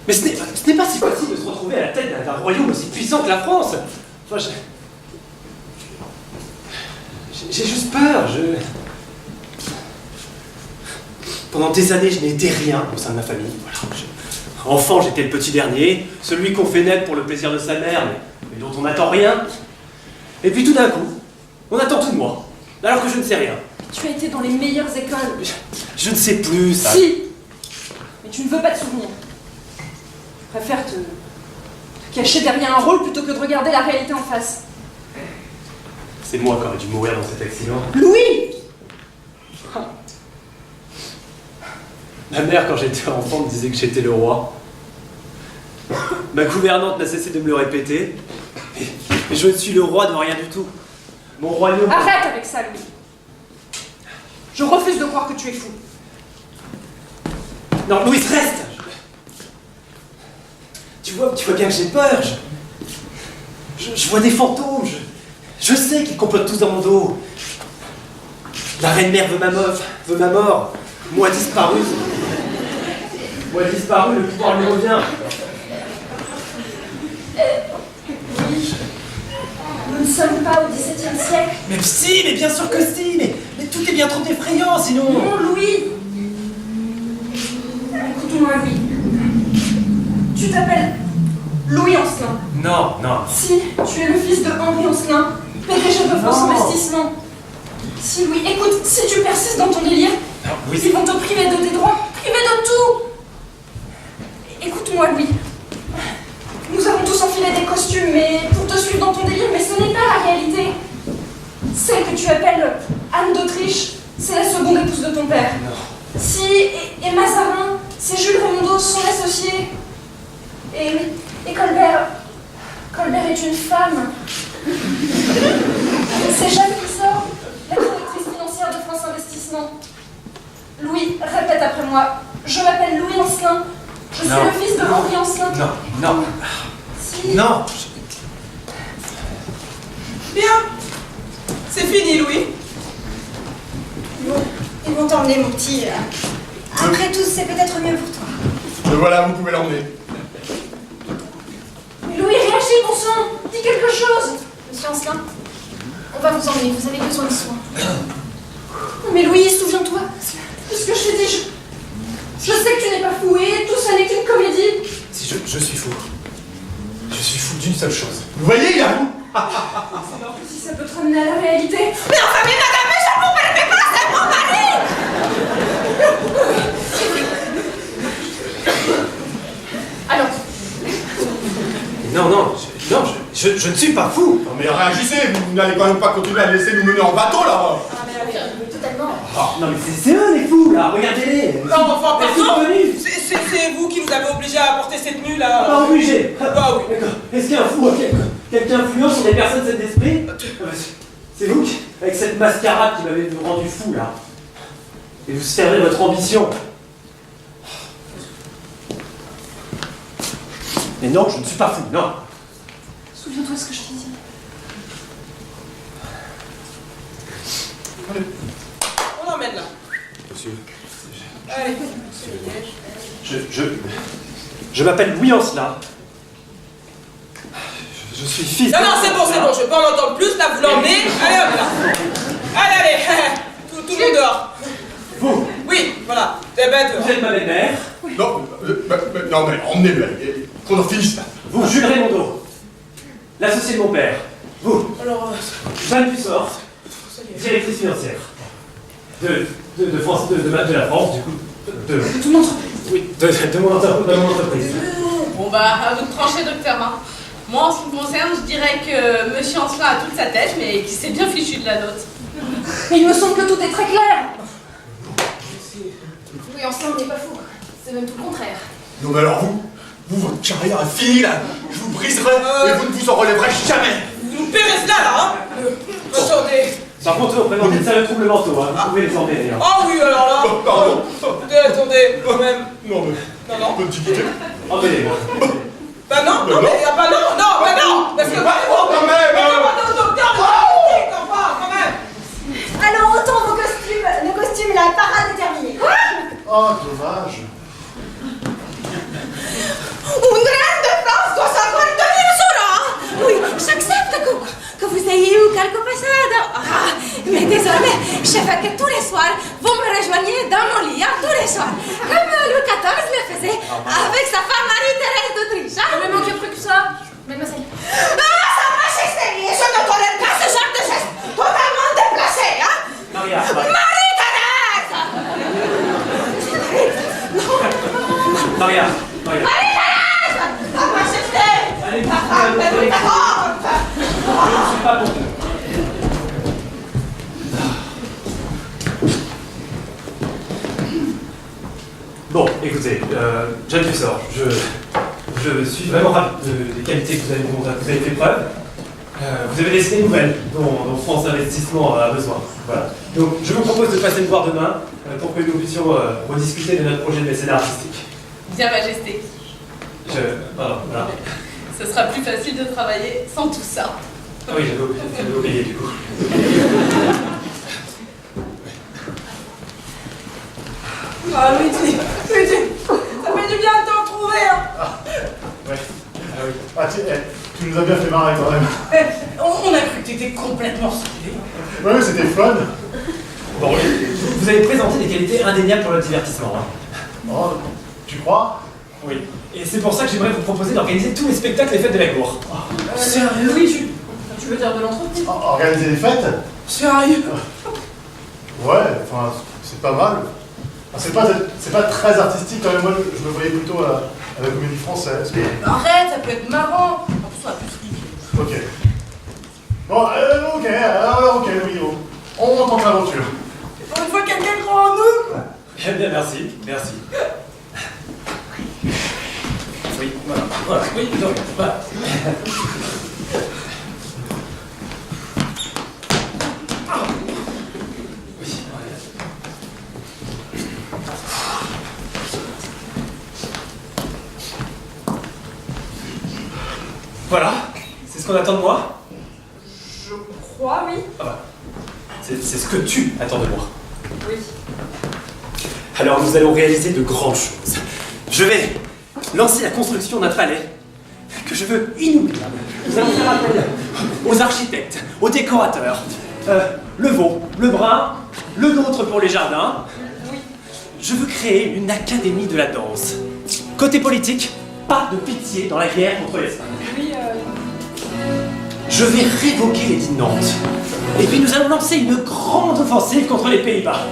Mais ce n'est pas si facile de se retrouver à la tête d'un royaume aussi puissant que la France. Enfin, j'ai juste peur. Pendant des années, je n'étais rien au sein de ma famille. Voilà. Enfant, j'étais le petit dernier, celui qu'on fait naître pour le plaisir de sa mère, mais dont on n'attend rien. Et puis tout d'un coup, on attend tout de moi, alors que je ne sais rien. Tu as été dans les meilleures écoles. Je ne sais plus, ça. Si. Mais tu ne veux pas te souvenir. Tu préfères te cacher derrière un rôle plutôt que de regarder la réalité en face. C'est moi qui aurais dû mourir dans cet accident. Louis! Ma mère, quand j'étais enfant, me disait que j'étais le roi. Ma gouvernante n'a cessé de me le répéter. Mais je ne suis le roi de rien du tout. Mon royaume... Arrête avec ça, Louis. Je refuse de croire que tu es fou. Non, Louise, reste! Tu vois bien que j'ai peur. Je vois des fantômes. Je sais qu'ils complotent tous dans mon dos. La reine-mère veut ma mort. Moi disparu, le pouvoir lui revient. Oui. Nous ne sommes pas au XVIIe siècle. Mais si, mais bien sûr que si, mais tout est bien trop effrayant, sinon... Non, Louis. Écoute-moi, Louis. Tu t'appelles Louis Ancelin. Non. Si, tu es le fils de Henri Ancelin, PDG de France Investissement. Si, Louis, écoute, si tu persistes dans ton délire, Oui. ils vont te priver de tes droits, priver de tout. Écoute-moi, Louis. Nous avons tous enfilé des costumes pour te suivre dans ton délire, mais ce n'est pas la réalité. Celle que tu appelles Anne d'Autriche, c'est la seconde épouse de ton père. Non. Si, et Mazarin, c'est Jules Raimondo, son associé. Et Colbert est une femme. C'est Jeanne qui sort, la directrice financière de France Investissement. Louis, répète après moi. Je m'appelle Louis Ancelin. Je suis Non. le fils de Henri Ancelin. Non. Si. Non. Bien. C'est fini, Louis. Ils vont t'emmener, mon petit. Après tout, c'est peut-être mieux pour toi. Le voilà, vous pouvez l'emmener. Mais Louis, réagis, bon sang! Dis quelque chose! Monsieur Ancelin, on va vous emmener, vous avez besoin de soins. Mais Louis, souviens-toi de ce que je t'ai dit. Je sais que tu n'es pas fou et tout ça n'est qu'une comédie. Si je suis fou. Je suis fou d'une seule chose. Vous voyez, il a vous. Si ça peut te ramener à la réalité. Mais enfin, mais madame, mais je vous permets pas, c'est mon mari! Alors, Non, je ne suis pas fou. Non mais réagissez, vous n'allez quand même pas continuer à laisser nous mener en bateau là. totalement. Non mais c'est eux les fous là, regardez-les. Non, enfin, Elles sont pardon. venues. C'est vous qui nous avez obligés à porter cette tenue là. Pas obligé. Ah oui. D'accord. Est-ce qu'un fou a quelqu'un influent sur des personnes saines d'esprit? C'est vous qui, avec cette mascarade qui m'avait rendu fou là. Et vous servez votre ambition. Mais non, je ne suis pas fou, non. Souviens-toi ce que je t'ai dit. On l'emmène là. Monsieur. Allez. Je m'appelle Louis Ancelin. Je suis fils. Non, c'est bon, je peux en entendre plus, là, vous l'emmenez. Allez hop là. Allez, tout le monde dehors. Vous. Oui, voilà. Eh ben, dehors. Vous êtes ma belle-mère. Non, non mais emmenez-le, qu'on en finisse là. Vous, Jules Raymondeau. L'associé de mon père. Vous. Alors, Jeanne Dussort. Directrice financière. De France, de la France, du coup. De Tout l'entreprise. Oui, de mon entreprise. Bon bah, à vous de trancher, docteur. Hein. Moi, en ce qui me concerne, je dirais que Monsieur Ancelin a toute sa tête, mais qu'il s'est bien fichu de la nôtre. Mais il me semble que tout est très clair. Oui, ensemble, n'est pas fou. C'est même tout le contraire. Non mais alors votre carrière est finie là. Je vous briserai et vous ne vous en relèverez jamais. vous nous paierez cela là, hein. Attendez. Par contre, vous présentez de sérieux troubles mentaux, hein. Vous pouvez les emmener. Hein. Ah oui, alors là. Oh, pardon. Attendez, quand même. Non mais... Non. Petit guité. Emmenez-les. Bah non, Mais non. mais y a pas non, parce que... Quand même Docteur, quand même. Alors, autant vos costumes, le costume, la parade est terminée. Oh, dommage. Une reine de France doit savoir tenir son rang. Oui, j'accepte que vous ayez eu quelque passade. Ah, mais désormais, je veux que tous les soirs, vous me rejoigniez dans mon lit, hein, tous les soirs. Comme Louis XIV le faisait avec sa femme Marie-Thérèse d'Autriche. Hein. Il me manquait plus que ça. Mademoiselle. Ah, sa majesté, je ne tolère pas ce genre de geste totalement déplacé. Hein. Maria. Marie-Thérèse. Maria. Marie-Thérèse. Sa majesté. Allez, La femme de Louis XIV. Je ne suis pas bon. Bon, écoutez, Jeanne Dussort, je suis vraiment ravi des qualités que vous avez fait preuve. Vous avez laissé des nouvelles dont France Investissement a besoin. Voilà. Donc, je vous propose de passer me voir demain pour que nous puissions rediscuter de notre projet de mécénat artistique. Bien, Majesté. Pardon, voilà. Ce sera plus facile de travailler sans tout ça. Ah oui, j'avais oublié du coup. Ah, Luigi, ça fait du bien de te retrouver, hein. Ouais. Ah oui. Ah, tu nous as bien fait marrer quand même. On a cru que t'étais complètement stylé. Ouais, mais c'était fun. Bon, vous avez présenté des qualités indéniables pour le divertissement. Hein. Oh, tu crois? Oui. Et c'est pour ça que j'aimerais vous proposer d'organiser tous les spectacles et fêtes de la cour. Sérieux? Oui, tu veux dire de l'entreprise? Organiser des fêtes? Sérieux? Ouais, enfin, c'est pas mal. Enfin, c'est pas très artistique quand même. Moi, je me voyais plutôt à la Comédie Française. Arrête, ça peut être marrant. En plus, on a plus ridicule. Ok. Bon, ok, alors ok, oui, on tente l'aventure. Pour une fois, quelqu'un croit en nous, quoi. Bien, merci. Oui, voilà, oui, donc, voilà. Voilà, c'est ce qu'on attend de moi. Je crois, oui. Ah bah, c'est ce que tu attends de moi. Oui. Alors nous allons réaliser de grandes choses. Je vais lancer la construction d'un palais que je veux inoubliable. Nous allons faire appel aux architectes, aux décorateurs, le veau, le brun, le nôtre pour les jardins. Je veux créer une académie de la danse. Côté politique, pas de pitié dans la guerre contre l'Espagne. Je vais révoquer l'édit de Nantes. Et puis nous allons lancer une grande offensive contre les Pays-Bas.